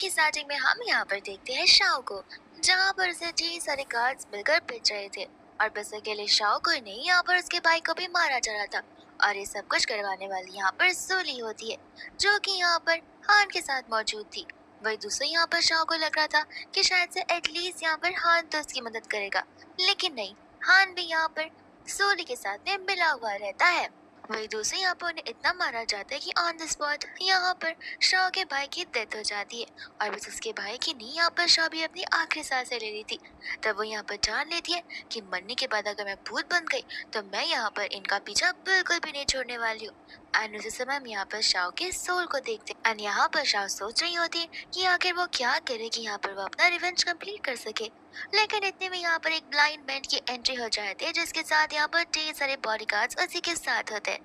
की स्टार्टिंग में हम यहाँ पर देखते हैं शाओ को, जहाँ पर उसे ढेर सारे गार्ड्स मिलकर पिट रहे थे और बस अकेले शाओ को ही नहीं, यहाँ पर उसके भाई को भी मारा जा रहा था। और ये सब कुछ करवाने वाली यहाँ पर सूली होती है, जो कि यहाँ पर हान के साथ मौजूद थी। वही दूसरे यहाँ पर शाओ को लग रहा था कि शायद से एटलीस्ट यहाँ पर हान तो उसकी मदद करेगा, लेकिन नहीं, हान भी यहाँ पर सूली के साथ में मिला हुआ रहता है। वही दूसरे यहाँ पर उन्हें इतना मारा जाता है कि ऑन द स्पॉट यहाँ पर शाह के भाई की डेथ हो जाती है। और बस उसके भाई की नहीं, यहाँ पर शाह भी अपनी आखिरी सांसें ले ली थी। तब वो यहाँ पर जान लेती है कि मरने के बाद अगर मैं भूत बन गई तो मैं यहाँ पर इनका पीछा बिल्कुल भी नहीं छोड़ने वाली हूँ। एंड उसी समय हम यहाँ पर शाह के सोल को देखते हैं एंड यहाँ पर शाह सोच रही होती है कि आखिर वो क्या करे कि यहाँ पर वो अपना रिवेंज कंप्लीट कर सके। लेकिन इतने में यहाँ पर एक ब्लाइंड मैन की एंट्री हो जाती है, जिसके साथ यहाँ पर ढेर सारे बॉडीगार्ड्स उसी के साथ होते हैं।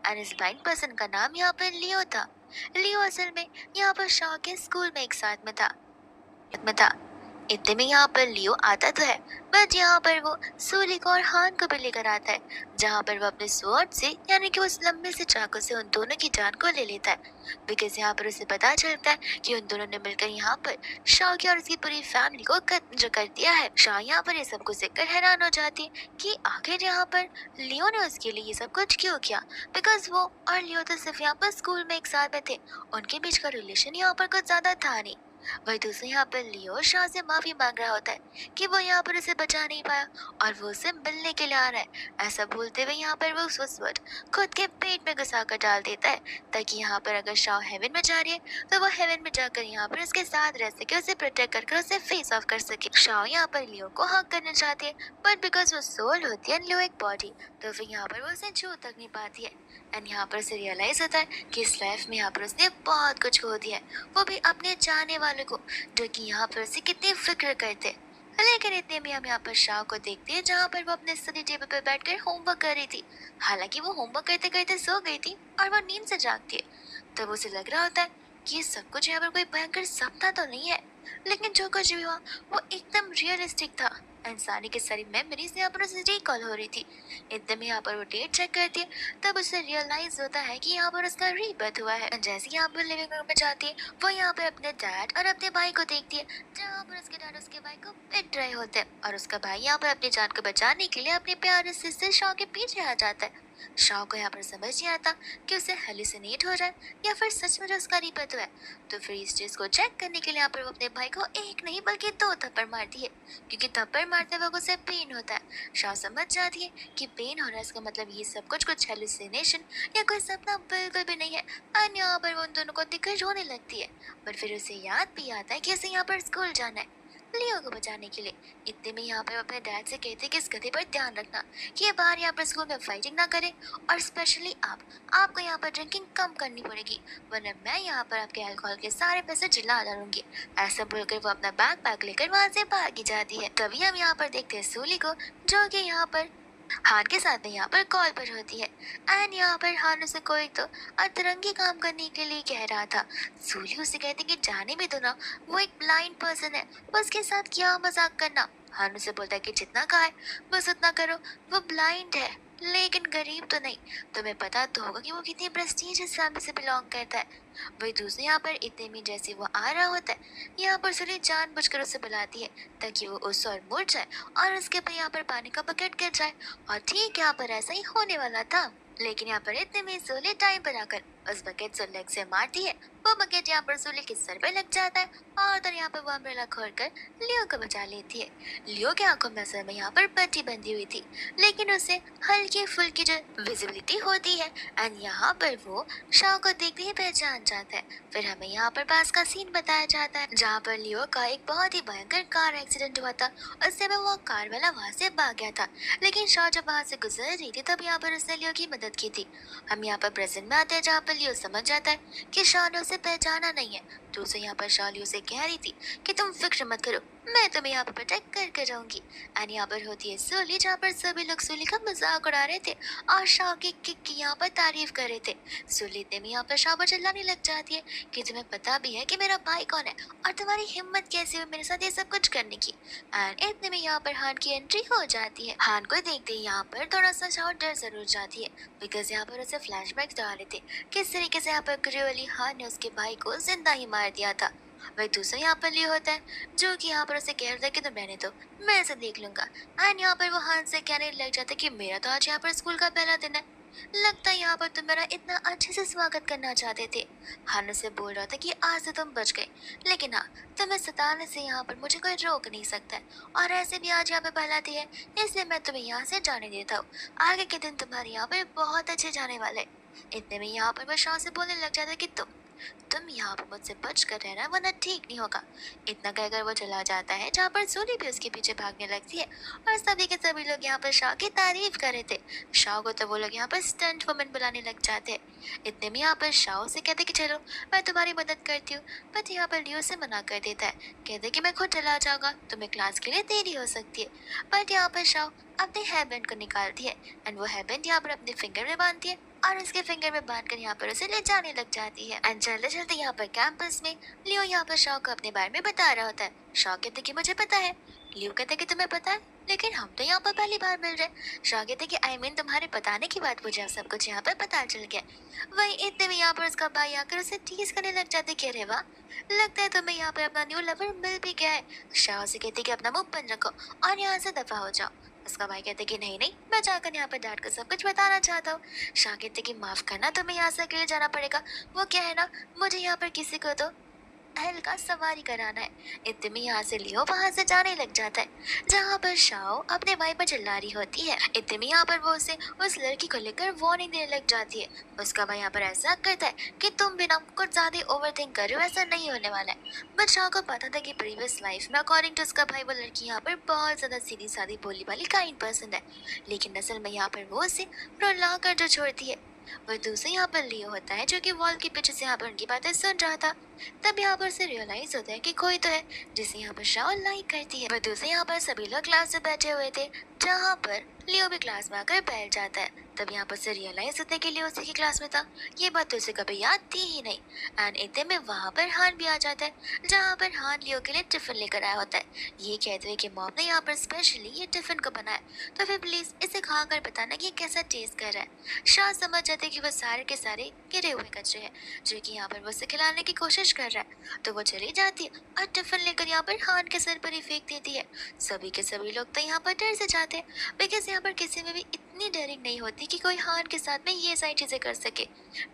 एंड इस ब्लाइंड पर्सन का नाम यहाँ पर लियो था। लियो असल में यहाँ पर शाह के स्कूल में एक साथ में था। इतने में यहाँ पर लियो आता तो है, बट यहाँ पर वो सूली को और हान को भी लेकर आता है, जहाँ पर वो अपने स्वॉर्ड से यानी कि उस लंबे से चाकू से उन दोनों की जान को ले लेता है। बिकॉज यहाँ पर उसे पता चलता है कि उन दोनों ने मिलकर यहाँ पर शाह की और उसकी पूरी फैमिली को कत्ल कर दिया है। शाह यहाँ पर ये सब कुछ देखकर हैरान हो जाती है कि आखिर यहाँ पर लियो ने उसके लिए ये सब कुछ क्यों किया। बिकॉज वो और लियो तो सिर्फ यहाँ पर स्कूल में एक साथ में थे, उनके बीच का रिलेशन यहाँ पर कुछ ज्यादा था नहीं। वही दूसरे यहाँ पर लियो शाह से माफी मांग रहा होता है कि वो यहाँ पर उसे बचा नहीं पाया और वो उसे मिलने के लिए आ रहा है। ऐसा बोलते हुए यहाँ पर वो उस वक्त खुद के पेट में घुसा कर डाल देता है, ताकि यहाँ पर अगर शाह हेवन में जा रही है तो वो हेवन में जाकर यहाँ पर उसके साथ रह सके, उसे प्रोटेक्ट कर उसे फेस ऑफ कर सके। शाह यहाँ पर लियो को हक करना चाहती है, बट बिकॉज वो सोल होती है लियो एक बॉडी, तो फिर यहाँ पर वो उसे छू तक नहीं पाती है। एंड यहाँ पर उसे रियलाइज होता है कि इस लाइफ में यहाँ पर उसने बहुत कुछ खो दिया है, वो भी अपने चाहने वालों को, जो कि यहाँ पर उसे कितनी फिक्र करते। लेकिन इतने में हम यहाँ पर शाह को देखते हैं, जहाँ पर वो अपने स्टडी टेबल पर बैठकर होमवर्क कर रही थी। हालांकि वो होमवर्क करते करते सो गई थी और वो नींद से जागती है। तब उसे लग रहा होता है कि ये सब कुछ यहाँ पर कोई भयंकर सपना तो नहीं है, लेकिन जो कुछ भी हुआ वो एकदम रियलिस्टिक था। इंसानी की सारी मेमोरीज यहाँ पर उसे रिकॉल हो रही थी। इतने में यहाँ पर वो डेट चेक करती है, तब उसे रियलाइज होता है कि यहाँ पर उसका रीबर्थ हुआ है। जैसे यहाँ पर लिविंग रूम में जाती है, वो यहाँ पर अपने डैड और अपने भाई को देखती है, जहाँ पर उसके डैड उसके भाई को पिट रहे होते हैं और उसका भाई यहाँ पर अपनी जान को बचाने के लिए अपने प्यारे सिस्टर शाह के पीछे आ जाता है। शाह को यहाँ पर समझ नहीं आता कि उसे हेलुसिनेट हो रहा है या फिर सच में उसका रीबर्थ हुआ है। तो फिर इस चीज को चेक करने के लिए यहाँ पर वो अपने भाई को एक नहीं बल्कि दो थप्पड़ मारती है, क्योंकि थप्पड़ मारते वक्त उसे पेन होता है। शाह समझ जाती है कि पेन हो रहा है, इसका मतलब ये सब कुछ हेलुसिनेशन या कोई सपना बिल्कुल भी नहीं है। और यहाँ पर वो उन दोनों को देखकर रोने लगती है, पर फिर उसे याद भी आता है कि उसे यहाँ पर स्कूल जाना है लियो को बचाने के लिए। इतने में यहाँ पर अपने डैड से कहते कि इस गधे पर ध्यान रखना कि ये बाहर यहाँ पर स्कूल में फाइटिंग ना करे, और स्पेशली आपको यहाँ पर ड्रिंकिंग कम करनी पड़ेगी, वरना मैं यहाँ पर आपके अल्कोहल के सारे पैसे जिला डालूंगी। ऐसा बोलकर वो अपना बैग पैक लेकर वहाँ से भागी जाती है। तभी हम यहाँ पर देखते हैं सूली को, जो कि यहाँ पर हान के साथ में यहाँ पर कॉल पर होती है। एंड यहाँ पर हान उसे कोई तो अतरंगी काम करने के लिए कह रहा था। सूली उसे कहती कि जाने भी दो ना, वो एक ब्लाइंड पर्सन है, उसके साथ क्या मजाक करना। हान उसे बोलता है कि जितना कहा है बस उतना करो, वो ब्लाइंड है लेकिन गरीब तो नहीं, तुम्हें पता तो होगा कि वो कितनी प्रेस्टीजियस फैमिली से बिलोंग करता है। वही दूसरे यहाँ पर इतने में जैसे वो आ रहा होता है, यहाँ पर सूली जानबूझकर उसे बुलाती है ताकि वो उस और मुड़ जाए और उसके ऊपर यहाँ पर पानी का बकेट गिर जाए। और ठीक यहाँ पर ऐसा ही होने वाला था, लेकिन यहाँ पर इतने में सूली टाइम पर आकर उस बकेट से लेग से मारती है। वो बकेट यहाँ पर सूली के सर पर लग जाता है और तो यहाँ पर वो अम्ब्रेला खोलकर लियो को बचा लेती है। लियो के आंखों में असल में यहाँ पर पट्टी बंधी हुई थी, लेकिन उसे हल्की फुल्की जो विजिबिलिटी होती है, एंड यहाँ पर वो शाह को देखते ही पहचान जाता है। फिर हमें यहाँ पर पास का सीन बताया जाता है, जहाँ पर लियो का एक बहुत ही भयंकर कार एक्सीडेंट हुआ था। उस समय वो कार वाला वहाँ से भाग गया था, लेकिन शाह जब वहाँ से गुजर रही थी तब यहाँ पर उसने लियो की मदद की थी। हम यहाँ पर प्रेजेंट में आते हैं, जहाँ पर लियो समझ जाता है कि शाह ने उसे पहचाना नहीं है, तो उसे यहाँ पर शाह लियो से कह रही थी कि तुम फिक्र मत करो, मैं तुम्हें यहाँ पर प्रोटेक्ट करके रहूंगी। एंड यहाँ पर होती है सूली, जहाँ पर सभी लोग सूली का मजाक उड़ा रहे थे और शाह की किक की यहाँ पर तारीफ कर रहे थे। सूली इतने में यहाँ पर शाह पर चिल्लाने लग जाती है कि तुम्हें पता भी है कि मेरा भाई कौन है और तुम्हारी हिम्मत कैसे हुई मेरे साथ ये सब कुछ करने की। एंड इतने में यहाँ पर हान की एंट्री हो जाती है। हान को देखते ही यहाँ पर थोड़ा सा शाह डर जरूर जाती है, बिकॉज यहाँ पर उसे फ्लैशबैक्स डाले थे किस तरीके से यहाँ पर क्रूअली हान ने उसके भाई को जिंदा ही मार दिया था। वही दूसरा यहाँ पर लियो होता है, जो कि यहाँ पर उसे कह रहा है कि तुम रहने दो, मैं इसे देख लूंगा। एंड यहाँ पर वो हान से कहने लग जाता है कि मेरा तो आज यहाँ पर स्कूल का पहला दिन है, लगता है यहाँ पर तुम मेरा इतना अच्छे से स्वागत करना चाहते थे। हान उसे बोल रहा था कि आज से तुम बच गए, लेकिन हाँ, तुम्हें सताने से यहाँ पर मुझे कोई रोक नहीं सकता है। और ऐसे भी आज यहाँ पे पहला दिन है, इसलिए मैं तुम्हें यहाँ से जाने देता हूँ। आगे के दिन तुम्हारे यहाँ पे बहुत अच्छे जाने वाले। इतने में यहाँ पर वो शाह से बोलने लग जाता है कि तुम यहाँ पर मुझसे बच कर रहना, वरना ठीक नहीं होगा। इतना कहकर वो चला जाता है, जहाँ पर सूली भी उसके पीछे भागने लगती है। और सभी के सभी लोग यहाँ पर शाह की तारीफ कर रहे थे। शाह को तो वो लोग यहाँ पर स्टंट वुमन बुलाने लग जाते हैं। इतने में यहाँ पर शाह से कहते कि चलो मैं तुम्हारी मदद करती हूँ, बट यहाँ पर लियो से मना कर देता है। कहते कि मैं खुद चला जाऊंगा, तुम्हें क्लास के लिए देरी हो सकती है। बट यहाँ पर शाह अपने हेयर बैंड को निकालती है, एंड वो हेयर बैंड यहाँ पर अपने फिंगर में बांधती है और उसके फिंगर में बांधकर यहाँ पर उसे ले जाने लग जाती है। एंड चलते चलते यहाँ पर कैंपस में लियो यहाँ पर शॉ को अपने बारे में बता रहा होता है। शॉ कहते कि मुझे पता है। लियो कहते कि तुम्हें पता है, लेकिन हम तो यहाँ पर पहली बार मिल रहे। शॉ कहते कि आई मीन तुम्हारे बताने की बात मुझे अब सब कुछ यहाँ पर पता चल गया। वही इतने में यहाँ पर उसका भाई आकर उसे टीज करने लग जाते कि अरे वाह, लगता है तुम्हें यहाँ पर अपना न्यू लवर मिल भी गया है। शॉ से कहते कि अपना मुंह बंद रखो और यहाँ से दफा हो जाओ। उसका भाई कहते कि नहीं नहीं, मैं जाकर यहाँ पर डैड को सब कुछ बताना चाहता हूँ। शाह कहते कि माफ करना, तुम्हें यहाँ से अकेले जाना पड़ेगा। वो क्या है ना, मुझे यहाँ पर किसी को तो महल का सवारी कराना है। इतने में यहाँ से लियो वहां से जाने लग जाता है, जहाँ पर शाओ अपने भाई पर चिल्ला रही होती है। इतने में यहाँ पर वो उसे उस लड़की को लेकर वार्निंग देने लग जाती है। उसका भाई यहाँ पर ऐसा करता है कि तुम भी ना कुछ ज्यादा ओवर थिंक कर रहे हो, ऐसा नहीं होने वाला है। बट शाओ को पता था कि प्रीवियस लाइफ में अकॉर्डिंग टू उसका भाई वो लड़की यहाँ पर बहुत ज्यादा सीधी सादी बोली वाली काइंड पर्सन है, लेकिन असल में यहाँ पर वो उसे रुला कर जो छोड़ती है। वह दूसरे यहाँ पर लियो होता है, जो कि वॉल के पीछे से यहाँ पर उनकी बातें सुन रहा था। तब यहाँ पर उसे रियलाइज होता है कि कोई तो है जिसे यहाँ पर शाओ लाइक करती है। वह दूसरे यहाँ पर सभी लोग क्लास में बैठे हुए थे, जहाँ पर लियो भी क्लास में आकर बैठ जाता है। तब यहाँ पर उसे रियलाइज होता है कि लियो उसी की क्लास में था। ये बात तो उसे कभी याद थी ही नहीं। एंड इतने में वहाँ पर हान भी आ जाता है, जहाँ पर हान लियो के लिए टिफिन लेकर आया होता है। ये कहते हुए कि मॉम ने यहाँ पर स्पेशली ये टिफिन को बनाया, तो फिर प्लीज इसे खाकर बताना कि ये कैसा टेस्ट कर रहा है। शाह समझ जाते कि वह सारे के सारे गिरे हुए कचरे हैं, जो कि यहाँ पर वो उसे खिलाने की कोशिश कर रहा है। तो वो चली जाती है और टिफिन लेकर यहाँ पर हान के सर पर ही फेंक देती है। सभी के सभी लोग तो यहाँ पर डर से जाते हैं, बिकॉज यहाँ पर किसी में भी इतनी डरिंग नहीं होती कि कोई हान के साथ में ये सारी चीजें कर सके।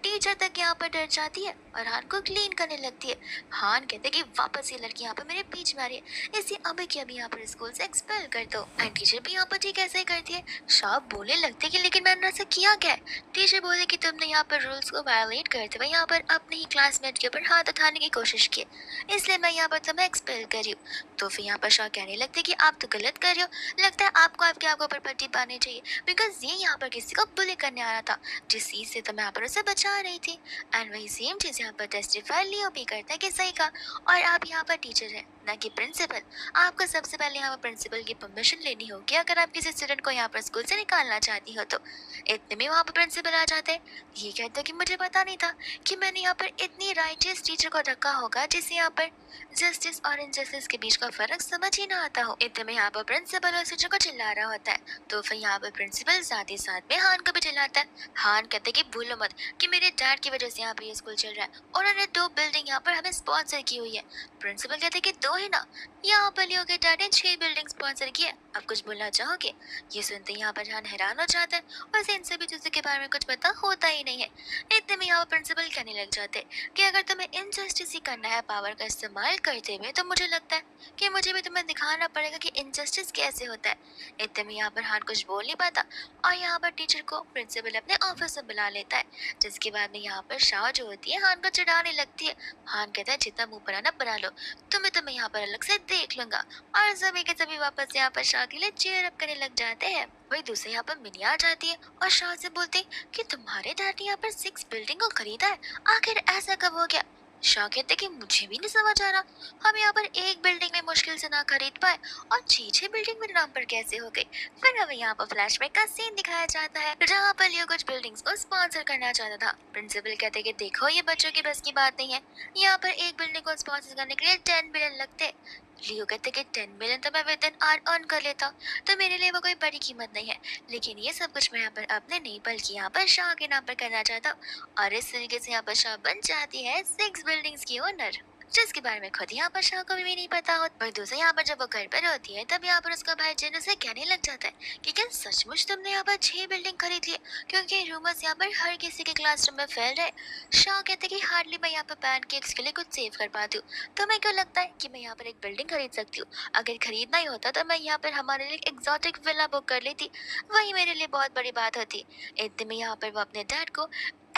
टीचर तक यहाँ पर डर जाती है और हान को क्लीन करने लगती है। हान कहते कि वापस ये लड़की यहाँ पर मेरे बीच में आ रही है, इसे अभी के अभी यहाँ पर स्कूल से एक्सपेल कर दो। एंड टीचर भी यहाँ पर ठीक ऐसे ही करती है। शाह बोलने लगते कि लेकिन मैंने ऐसा किया क्या है। टीचर बोले कि तुमने यहाँ पर रूल्स को वायलेट करते हुए यहाँ पर अपने ही क्लासमेट के ऊपर हाथ उठाने की कोशिश की, इसलिए मैं यहाँ पर तुम्हें एक्सपेल कर रही हूँ। तो फिर यहाँ पर शाह कहने लगते कि आप तो गलत कर रहे हो, लगता है आपको आपके आप ऊपर पट्टी पानी चाहिए, बिकॉज ये यहाँ पर किसी को बुली करने आ रहा था, जिस चीज से तो मैं यहाँ पर उसे बचा रही थी। एंड वही सेम चीज यहाँ पर टेस्टिफाई लियो भी करता है कि सही कहा, और आप यहाँ पर टीचर हैं ना कि प्रिंसिपल। आपको सबसे पहले यहाँ पर प्रिंसिपल की परमिशन लेनी होगी अगर आप किसी स्टूडेंट को यहाँ पर स्कूल से निकालना चाहती हो तो। इतने में वहाँ पर प्रिंसिपल आ जाते हैं। ये कहते हैं कि मुझे पता नहीं था कि मैंने यहाँ पर इतनी राइटियस टीचर को रखा होगा जिसे यहाँ पर जस्टिस और इनजस्टिस के बीच का फर्क समझ ही ना आता हो। इतने में यहाँ पर प्रिंसिपल उस टीचर को चिल्ला रहा होता है, तो फिर यहाँ पर प्रिंसिपल साथ ही साथ में हान को भी चिल्लाता है। हान कहते कि भूलो मत कि मेरे डैड की वजह से यहाँ पर ये स्कूल चल रहा है, और उन्होंने 2 बिल्डिंग यहाँ पर हमें स्पॉन्सर की हुई है। प्रिंसिपल कहते कि 2 ही ना, यहाँ पर लियो के डैड ने 6 बिल्डिंग स्पॉन्सर की है। अब कुछ बोलना चाहोगे। ये सुनते यहाँ पर हान हैरान हो जाता है, और उसे इन सभी चीजों के बारे में कुछ पता होता ही नहीं है। इतने में यहाँ पर प्रिंसिपल कहने लग जाते कि अगर तुम्हें इनजस्टिस ही करना है पावर का इस्तेमाल करते हुए, तो मुझे लगता है कि मुझे भी तुम्हें दिखाना पड़ेगा कि इनजस्टिस कैसे होता है। इतने में यहाँ पर हान कुछ बोल नहीं पाता, और यहाँ पर टीचर को प्रिंसिपल अपने ऑफिस में बुला लेता है, जिसके बाद में यहाँ पर शाह जो होती है हान को चिढ़ाने लगती है। हान कहता है जितना मुंह बनाना बना लो, तुम्हें तो मैं यहाँ पर अलग से देख लूंगा। और सभी के सभी वापस यहाँ पर शाह के लिए चेयर अप करने लग जाते हैं। वही दूसरे यहाँ पर मिनी आ जाती है और शाह से बोलती कि तुम्हारे डैड ने यहाँ पर 6 बिल्डिंग को खरीदा है, आखिर ऐसा कब हो गया। शाह कहते कि मुझे भी नहीं समझ आ रहा, हम यहाँ पर एक बिल्डिंग में मुश्किल से ना खरीद पाए और 6 बिल्डिंग मेरे नाम पर कैसे हो गई। फिर हमें यहाँ पर फ्लैशबैक का सीन दिखाया जाता है, जहाँ पर लियो कुछ बिल्डिंग्स को स्पॉन्सर करना चाहता था। प्रिंसिपल कहते कि देखो ये बच्चों की बस की बात नहीं है, यहाँ पर एक बिल्डिंग को स्पॉन्सर करने के लिए 10 बिलियन लगते। लियो कहते कि 10 बिलियन तो मैं विद इन आवर अर्न कर लेता, तो मेरे लिए वो कोई बड़ी कीमत नहीं है, लेकिन ये सब कुछ मैं यहाँ पर अपने नहीं बल्कि यहाँ पर शाह के नाम पर करना चाहता हूँ। और इस तरीके से यहाँ पर शाह बन जाती है 6 बिल्डिंग्स की ओनर। जिसके बारे में खुद यहाँ पर शाह को भी नहीं पता होता। पर दूसरा यहाँ पर जब वो घर पर होती है तब यहाँ पर उसका भाई जिन उसे कहने लग जाता है कि क्या सचमुच तुमने यहाँ पर 6 बिल्डिंग खरीद ली, क्योंकि रूमर्स यहाँ पर हर किसी के क्लासरूम में फैल रहे। शाह कहते कि हार्डली मैं यहाँ पर पैनकेक्स के लिए कुछ सेव कर पाती हूँ, तुम्हें क्यों लगता है कि मैं यहाँ पर एक बिल्डिंग खरीद सकती हूँ? अगर खरीदना ही होता तो मैं यहाँ पर हमारे लिए एग्जॉटिक विला बुक कर लेती, वही मेरे लिए बहुत बड़ी बात होती। इतने में यहाँ पर वो अपने डैड को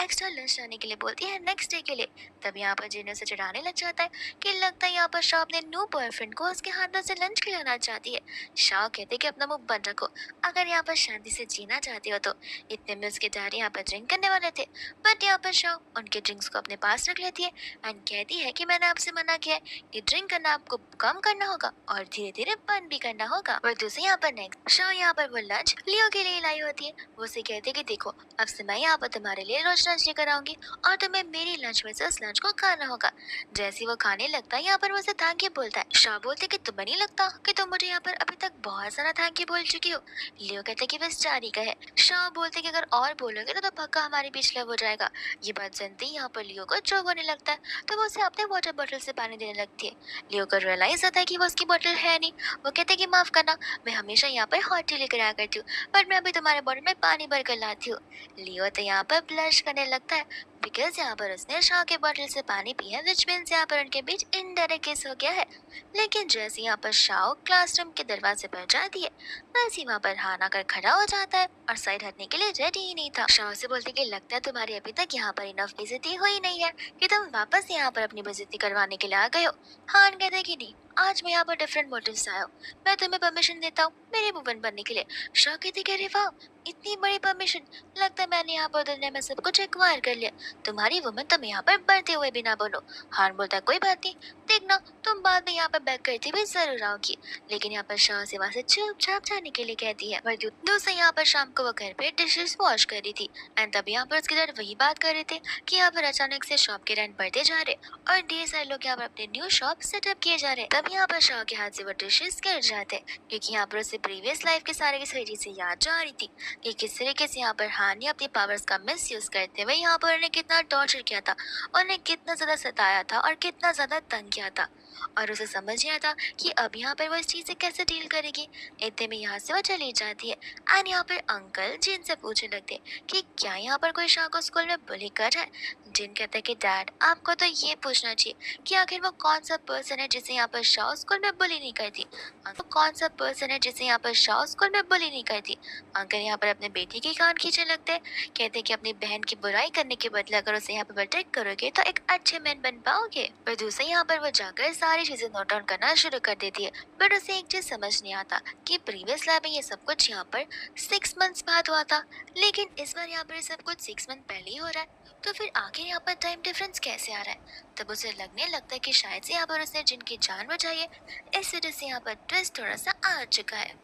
एक्स्ट्रा लंच लाने के लिए बोलती है नेक्स्ट डे के लिए। तब यहाँ पर जिन्हें से चिढ़ाने लग जाता है कि लगता है यहाँ पर शाह अपने न्यू बॉयफ्रेंड को उसके हाथों से लंच खिलाना चाहती है। शाह कहते कि अपना मुंह बंद रखो, अगर यहाँ पर शांति से जीना चाहती हो तो। इतने में उसके डैडी यहाँ पर ड्रिंक करने वाले थे, बट यहाँ पर शाह उनके ड्रिंक्स को अपने पास रख लेती है एंड कहती है कि मैंने आपसे मना किया है कि ड्रिंक करना आपको कम करना होगा और धीरे धीरे बंद भी करना होगा। और दूसरे यहाँ पर नेक्स्ट शाह यहाँ पर वो लंच लियो के लिए लाई होती है। वो उसे कहती है कि देखो अब से मैं यहाँ पर तुम्हारे लिए रोज लंच लेकर आऊंगी और तुम्हें मेरी लंच में से उस लंच को खाना होगा। जैसे वो खाने लगता है यहाँ पर मुझसे थैंक यू बोलता है। शाह बोलते कि तुम्हें नहीं लगता कि तुम मुझे यहाँ पर अभी तक बहुत सारा थैंक यू बोल चुकी हो? लियो कहते कि बस 4 ही का है। शाह बोलते कि अगर और बोलोगे तो पक्का हमारे बीच लव हो जाएगा। ये बात जानते ही यहाँ पर लियो को चौंक होने लगता है, तो वो उसे अपने वाटर बॉटल से पानी देने लगती है। लियो को रियलाइज होता है कि वो उसकी बॉटल है नहीं। वो कहते कि माफ करना, मैं हमेशा यहाँ पर हॉट टी लेकर आया करती हूँ, पर मैं अभी तुम्हारे बॉटल में पानी भर कर लाती हूँ। लियो तो यहाँ पर ब्लश करने लगता है बिकॉज यहाँ पर उसने शाह के बॉटल से पानी पिया, विच मीन्स यहाँ पर उनके बीच इनडायरेक्ट किस हो गया है। लेकिन जैसे यहाँ पर शाह क्लासरूम के दरवाजे पर जाती है वैसे वहाँ पर हान आकर खड़ा हो जाता है और साइड हटने के लिए रेडी ही नहीं था। शाह से बोलते कि लगता है तुम्हारी अभी तक यहाँ पर इनफ बेइज्जती हुई नहीं है कि तुम वापस यहाँ पर अपनी बेइज्जती करवाने के लिए आ गए हो। हान कहते कि नहीं, आज मैं यहाँ पर डिफरेंट मोटिव से आया हूँ, मैं तुम्हें परमिशन देता हूँ मेरे वुमन बनने के लिए। शाह कहते कि अरे वाह, इतनी बड़ी परमिशन, लगता है मैंने यहाँ पर दुनिया में सब कुछ एक्वायर कर लिया, तुम्हारी वुमन तुम यहाँ पर बढ़ते हुए भी ना बनो। हान बोलता है कोई बात नहीं, देखना तुम बाद में यहाँ पर बैक करती हुई जरूर आओगी। लेकिन यहाँ पर शाह से वहाँ से चुपचाप जाने के लिए कहती है। दूसरे यहाँ पर शाम को वो घर पे डिशेस वॉश कर रही थी एंड तभी यहाँ पर उसके डैड वही बात कर रहे थे कि यहाँ पर अचानक से शॉप के रेंट बढ़ते जा रहे और ढेर सारे लोग यहाँ पर अपने न्यू शॉप सेटअप किए जा रहे। तब यहाँ पर शाह के हाथ से वो डिशेस गिर जाते क्योंकि यहाँ पर उसे प्रीवियस लाइफ के सारे की सारी चीजें याद जा रही थी कि किस तरीके से यहाँ पर हान ने अपनी पावर्स का मिसयूज करते हुए यहाँ पर उन्हें कितना टॉर्चर किया था, उन्हें कितना ज्यादा सताया था और कितना ज्यादा तंग किया था। और उसे समझ नहीं आता कि अब यहाँ पर वो इस चीज से कैसे डील करेगी। इतने में यहाँ से वो चली जाती है एंड यहाँ पर अंकल जिन से पूछने लगते कि क्या यहाँ पर कोई शाह को स्कूल में बुली कर रहा है। जिन कहता है कि डैड आपको तो ये पूछना चाहिए कि आखिर वो कौन सा पर्सन है जिसे यहाँ पर शाह स्कूल में बुली नहीं करती। वो कौन सा पर्सन है जिसे यहाँ पर शाह स्कूल में बुली नहीं करती। अंकल यहाँ पर अपने बेटी की कान खींचने लगते हैं, कहते हैं कि अपनी बहन की बुराई करने के बदले अगर उसे यहाँ पर प्रोटेक्ट करोगे तो एक अच्छे मैन बन पाओगे। पर दूसरे यहाँ पर वो जाकर सारी चीजें नोट डाउन करना शुरू कर देती है, बट उसे एक चीज समझ नहीं आता कि प्रीवियस लाइफ में ये सब कुछ यहाँ पर 6 मंथ्स बाद हुआ था, लेकिन इस बार यहाँ पर ये सब कुछ 6 मंथ पहले ही हो रहा है, तो फिर आखिर यहाँ पर टाइम डिफरेंस कैसे आ रहा है। तब उसे लगने लगता है कि शायद से यहाँ पर उसने जिनकी जान बचाई है, इस वजह से यहाँ पर ट्विस्ट थोड़ा सा आ चुका है।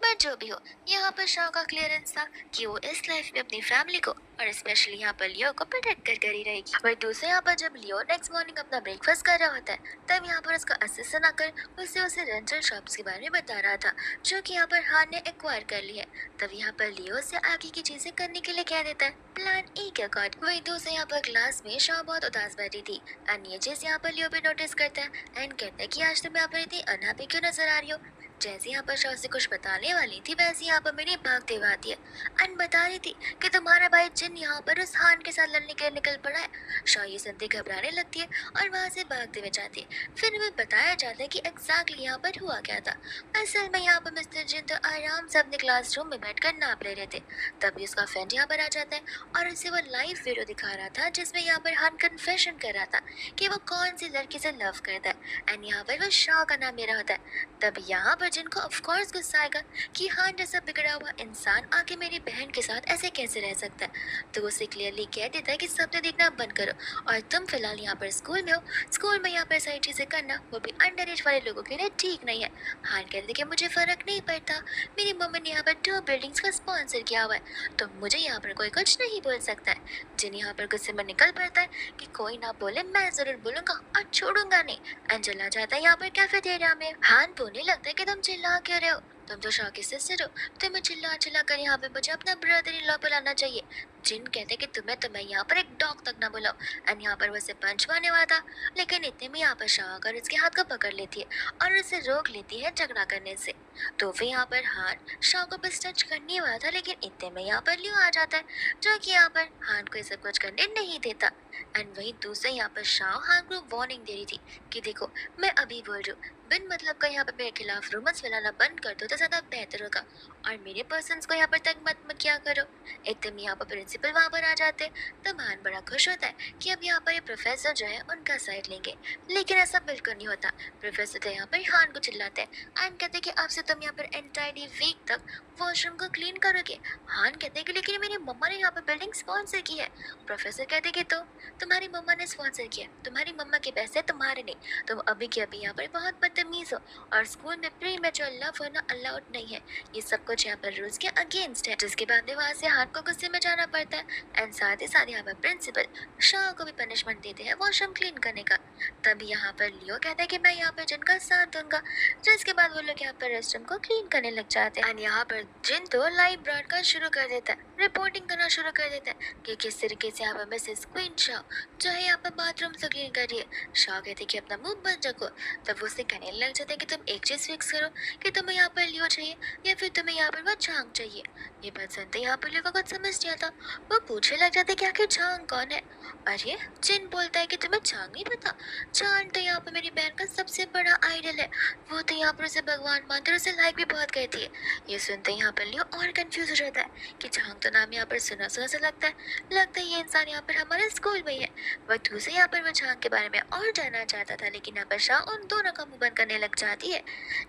बट जो भी हो, यहाँ पर शाह का क्लियरेंस था कि वो इस लाइफ में अपनी फैमिली को और स्पेशली यहाँ पर लियो को प्रोटेक्ट कर ही रहेगी। वही दूसरे यहाँ पर जब लियो नेक्स्ट मॉर्निंग अपना ब्रेकफास्ट कर रहा होता है तब यहाँ पर उसका असिस्टेंट आकर उसे रेंटल शॉप्स के बारे में बता रहा था जो कि यहाँ पर हान ने एक्वायर कर ली है। तब यहाँ पर लियो से आगे की चीजें करने के लिए कह देता है प्लान ए के अकॉर्डिंग। वही दूसरे यहाँ पर क्लास में शाह बहुत उदास बैठी थी एंड ये चीज यहाँ पर लियो भी नोटिस करता है एंड कहता है कि आज तुम यहाँ पर इतनी अनहैप्पी क्यों नजर आ रही हो। जैसे यहाँ पर शाह से कुछ बताने वाली थी वैसे यहाँ पर मेरी भागते हुए आती है एंड बता रही थी कि तुम्हारा भाई जिन यहाँ पर उस हान के साथ लड़ने के लिए निकल पड़ा है। शाह ये सुनते घबराने लगती है और वहाँ से भागते हुए जाती है। फिर हमें बताया जाता है कि एग्जैक्टली यहाँ पर हुआ क्या था। असल में यहाँ पर मिस्टर जिन तो आराम से अपने क्लासरूम में बैठकर नाप ले रहे थे, तभी उसका फ्रेंड यहाँ पर आ जाता है और उसे वो लाइव वीडियो दिखा रहा था जिसमें यहाँ पर हान कन्फेशन कर रहा था कि वो कौन सी लड़की से लव करता है एंड यहाँ पर वो शाह का नाम ले रहा होता है। तब यहाँ पर जिनको ऑफ कोर्स गुस्सा आएगा कि हान जैसा बिगड़ा हुआ इंसान आके मेरी बहन के साथ ऐसे कैसे रह सकता है, तो उसे क्लियरली कह देता है कि सपने देखना बंद करो और तुम फिलहाल यहाँ पर स्कूल में हो, स्कूल में यहाँ पर सारी चीजें करना वो भी अंडर एज वाले लोगों के लिए ठीक नहीं है। हान कहते कि मुझे फर्क नहीं पड़ता, मेरी मम्मी ने यहाँ पर 2 बिल्डिंग्स का स्पॉन्सर किया हुआ है तो मुझे यहाँ पर कोई कुछ नहीं बोल सकता है। जिन यहाँ पर गुस्से में निकल पड़ता है कि कोई ना बोले मैं जरूर बोलूंगा और छोड़ूंगा नहीं एंड चला जाता है यहाँ पर कैफेटेरिया में। हान बोलने लगता है कि तुम चिल्ला क्यों रहे हो, तुम तो शाह की सिस्टर हो, तुम्हें चिल्ला चिल्ला कर यहाँ पे मुझे अपना ब्रदर इन लॉ बुलाना चाहिए। जिन कहते कि तुम्हें यहाँ पर एक डॉग तक ना बुलाओ। एंड यहाँ पर वो उसे पंच मारने वाला था, लेकिन इतने में यहाँ पर शाह आकर उसके हाथ को पकड़ लेती है और उसे रोक लेती है झगड़ा करने से। तो फिर यहाँ पर हान शाह को बस टच करने वाला था, लेकिन इतने में यहाँ पर लियो आ जाता है, जो कि यहाँ पर हान को ये सब कुछ करने नहीं देता। एंड वही दूसरे यहाँ पर शाह हान को वार्निंग दे रही थी कि देखो, मैं अभी बोल रही हूँ, बिन मतलब का यहाँ पर मेरे खिलाफ रूमर्स फैलाना बंद कर दो तो ज्यादा बेहतर होगा, और मेरे पर्सन्स को यहाँ पर तंग मत किया करो। एकदम यहाँ पर प्रिंसिपल वहाँ पर आ जाते हैं, तब हान बड़ा खुश होता है कि अब यहाँ पर ये प्रोफेसर जो है उनका साइड लेंगे, लेकिन ऐसा बिल्कुल नहीं होता। प्रोफेसर तो यहाँ पर हान को चिल्लाते हैं एंड कहते हैं कि आपसे तुम यहाँ पर एंटायरली वीक तक वॉशरूम को क्लीन करोगे। हान कहते हैं कि लेकिन मेरी मम्मा ने यहाँ पर बिल्डिंग स्पॉन्सर की है। प्रोफेसर कहते हैं कि तो तुम्हारी मम्मा ने स्पॉन्सर किया, तुम्हारी मम्मा के पैसे तुम्हारे नहीं, तुम अभी के अभी यहाँ पर बहुत बदतमीज हो, और स्कूल में प्री मैच्योर लव होना अलाउड नहीं है। ये सब कुछ यहाँ पर रूल्स के अगेंस्ट है, जिसके बाद में वहाँ से हान को गुस्से में जाना पड़ता है। एंड साथ ही साथ यहाँ पर प्रिंसिपल शाह को भी पनिशमेंट देते हैं वॉशरूम क्लीन करने का। तभी यहाँ पर लियो कहता है कि मैं यहाँ पर जिन का साथ दूंगा, जिसके बाद वो लोग यहाँ पर रेस्टरूम को क्लीन करने लग जाते हैं। एंड यहाँ पर जिन तो लाइव ब्रॉडकास्ट शुरू कर देता है, रिपोर्टिंग करना शुरू कर देता है कि किस तरीके से यहाँ पर मिसेस क्वीन शाह जो है यहाँ पर बाथरूम से क्लीन कर रही है। शाह कहते कि अपना मुंह बंद रखो। तब वो उससे कहने लग जाते हैं कि तुम एक चीज फिक्स करो कि तुम्हें यहाँ पर लियो चाहिए या फिर तुम्हें यहाँ पर वो झांग चाहिए। ये बात सुनते यहाँ पर लियो को कुछ समझ नहीं आता, वो पूछने लग जाते कि आखिर झांग कौन है। अरे जिन बोलता है कि तुम्हें झांग नहीं पता, झांग तो यहाँ पर मेरी बहन का सबसे बड़ा आइडल है, वो तो यहाँ पर उसे भगवान मानते और उसे लाइक भी बहुत करती है। ये सुनते यहाँ पर लियो और कंफ्यूज हो जाता है कि झांग तो नाम यहाँ पर सुना सुना सा लगता है ये इंसान यहाँ पर हमारे स्कूल में ही है। वह दूसरे यहाँ पर वो झांग के बारे में और जानना चाहता था, लेकिन यहाँ पर शाह उन दोनों का मुंह बंद करने लग जाती है।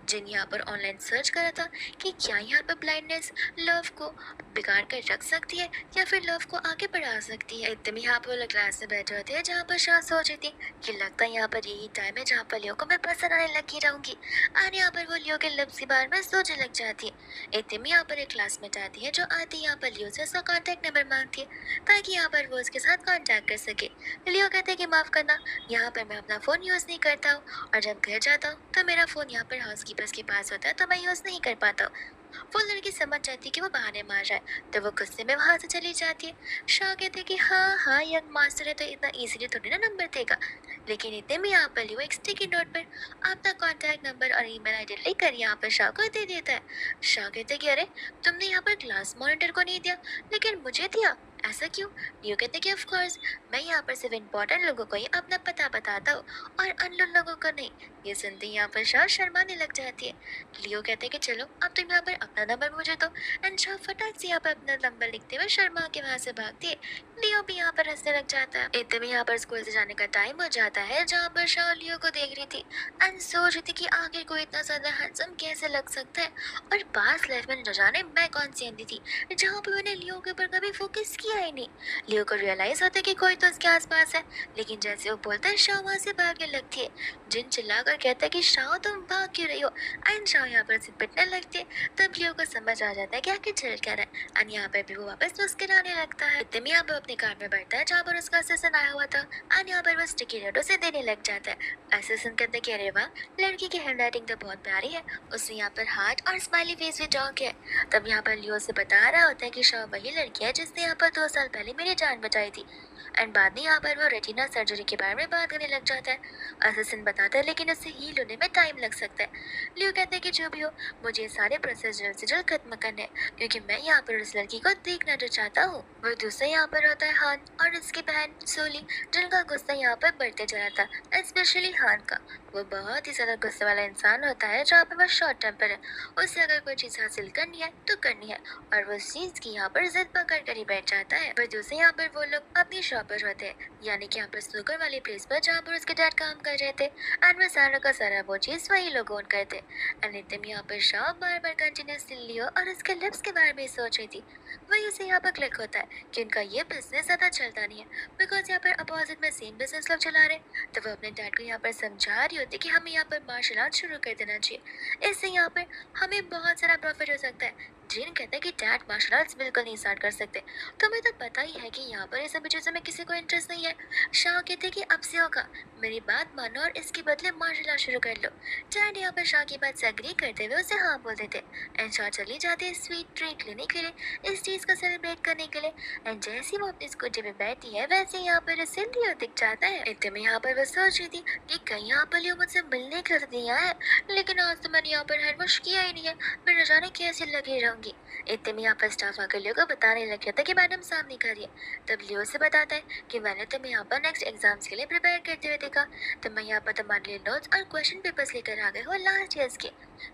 जिन यहाँ पर ऑनलाइन सर्च करा था कि क्या यहाँ पर ब्लाइंडनेस लव को बिगाड़ कर रख सकती है या फिर लव को आगे बढ़ा सकती है। एकदम यहाँ पर वो लोग क्लास में बैठे होते हैं जहाँ पर शाह सोच रही थी कि लगता है यहाँ पर यही टाइम है जहाँ पर लियो को मैं पसंद आने लगी रहूंगी। और यहाँ पर वो लियो के लिप्स के बारे में सोचने लग जाती है। एकदम यहाँ पर एक क्लासमेट आती है जो आती है यहाँ पर लियो से उसका कॉन्टैक्ट नंबर मांगती है ताकि यहाँ पर वो उसके साथ कॉन्टैक्ट कर सके। लियो कहते हैं कि माफ करना, यहाँ पर मैं अपना फोन यूज नहीं करता हूँ, और जब घर जाता हूँ तो मेरा फोन यहाँ पर हाउसकीपर्स के पास होता है, तो मैं यूज नहीं कर पाता हूँ। वो लड़की समझ जाती है कि वो बहाने मार रहा है, तो वो गुस्से में वहां से चली जाती है। शाह कहते हैं कि हाँ हाँ यंग मास्टर है तो इतना इजीली थोड़ी ना नंबर देगा। लेकिन इतने में यहाँ पर लियो एक स्टिकी नोट पर अपना कॉन्टैक्ट नंबर और ईमेल आईडी लिखकर यहाँ पर शाह को दे देता है। शाह कहते हैं कि अरे तुमने यहाँ पर क्लास मॉनिटर को नहीं दिया लेकिन मुझे दिया, ऐसा क्यों? लियो कहते कि ऑफ कोर्स मैं यहाँ पर सिर्फ इम्पोर्टेंट लोगों को ही अपना पता बताता हूँ और अननोन लोगों को नहीं। ये सुनते ही यहाँ पर शाह शर्माने लग जाती है। लियो कहते कि चलो अब तुम यहाँ पर अपना नंबर मुझे दो। एंड शाह फटाक से यहाँ पर अपना नंबर लिखते हुए शर्मा के वहाँ से भागती है। लियो भी यहाँ पर हंसने लग जाता है। इतने में यहाँ पर स्कूल से जाने का टाइम हो जाता है, जहाँ पर शाह लियो को देख रही थी एंड सोच रही थी कि आखिर कोई इतना ज्यादा हैंडसम कैसे लग सकता है, और पास लाइफ में न जाने मैं कौन सी अंधी थी जहाँ पे मैंने लियो के ऊपर कभी फोकस किया ही नहीं। लियो को रियलाइज होता है कि कोई तो उसके आसपास है, लेकिन जैसे वो बोलता है शाह वहाँ से भागने लगती है। जिन चिल्लाकर कहता है कि शाह तुम भाग क्यों रही हो, एंड शाह यहाँ पर उसे पिटने लगती है। तब लियो को समझ आ जाता है कि आखिर चल क्या रहा है, एंड यहाँ पर भी वो वापस मुस्कुराने लगता है। इतने में यहाँ पर अपने कार में बैठता है जहाँ पर उसका असिस्टेंट आया हुआ था, एंड यहाँ पर वो स्टिकी नोट उसे देने लग जाता है। असिस्टेंट कहते हैं कि अरे वाह, लड़की की हैंडराइटिंग तो बहुत प्यारी है, उसने यहाँ पर हार्ट और स्माइली फेस भी ड्रॉ किया है। तब यहाँ पर लियो से बता रहा होता है कि शाह वही लड़की है जिसने यहाँ पर 2 साल पहले मेरी जान बचाई थी। एंड बाद में यहाँ पर वो रेटिना सर्जरी के बारे में बात करने लग जाता है। असिस्टेंट बताता है लेकिन उससे हील होने में टाइम लग सकता है। लियो कहते हैं कि जो भी हो, मुझे सारे प्रोसेस जल्द से जल्द खत्म करने हैं, क्योंकि मैं यहाँ पर उस लड़की को देखना जो चाहता हूँ। वो दूसरा यहाँ पर होता है हान और उसकी बहन सोली, जिनका गुस्सा यहाँ पर बढ़ते जा रहा था, स्पेशली हान का। वो बहुत ही ज्यादा गुस्से वाला इंसान होता है, जहाँ पर वो शॉर्ट टेम्पर है। उसे अगर कोई चीज हासिल करनी है तो करनी है, और वो उस चीज की यहाँ पर जिद पकड़ कर ही बैठ जाता है। वह दूसरे यहाँ पर वो लोग अपनी शॉप पर होते हैं, यानी कि यहाँ पर स्नूकर वाली प्लेस पर जहाँ पर उसके डैड काम कर रहे थे, एंड वो सारा का सारा वो चीज वही लोग ओन करते। एंड इतने में यहाँ पर शाह बार बार कंटिन्यूसली लियो और उसके लिप्स के बारे में सोच रही थी। वही उसे यहाँ पर क्लिक होता है कि उनका ये बिजनेस ज्यादा चलता नहीं है, बिकॉज यहाँ पर अपोजिट में सेम बिजनेस लोग चला रहे। तो वो अपने डैड को यहाँ पर समझा रही होती कि हमें यहाँ पर मार्शल आर्ट शुरू कर देना चाहिए, इससे यहाँ पर हमें बहुत सारा प्रॉफिट हो सकता है। जिन कहता है कि डैड मार्शल आर्ट्स बिल्कुल नहीं स्टार्ट कर सकते। तुम्हें तो पता ही है कि यहाँ पर ये सभी चीज़ों में किसी को इंटरेस्ट नहीं है। शाह कहते कि अब से होगा, मेरी बात मानो और इसके बदले मार्शल आर्ट शुरू कर लो। डैड यहाँ पर शाह की बात से एग्री करते हुए उसे हाँ बोल देते। एंड शाह चली जाती है स्वीट ट्रीट लेने के लिए, इस चीज़ को सेलिब्रेट करने के लिए। एंड जैसे ही वो अपनी स्कूटी पे बैठती है वैसे ही यहाँ पर उसे लियो दिख जाता है। इतने में यहाँ पर वो सोच रही थी कि कहीं यहाँ पर लियो मुझसे मिलने के लिए नहीं आया है, लेकिन आज तो मैंने यहाँ पर हैंड वॉश किया ही नहीं है, मैं न जाने कैसे लगी रहूंगी। इतने में यहाँ पर स्टाफ आकर लियो को बताने लग गया था कि मैडम सामने करिए। तब लियो से बताता है कि मैंने तुम्हें यहाँ पर नेक्स्ट एग्जाम्स के लिए प्रिपेयर करते हुए देखा, तो मैं यहाँ पर तुम्हारे लिए नोट्स और क्वेश्चन पेपर्स लेकर आ गए हो लास्ट ईयर्स के।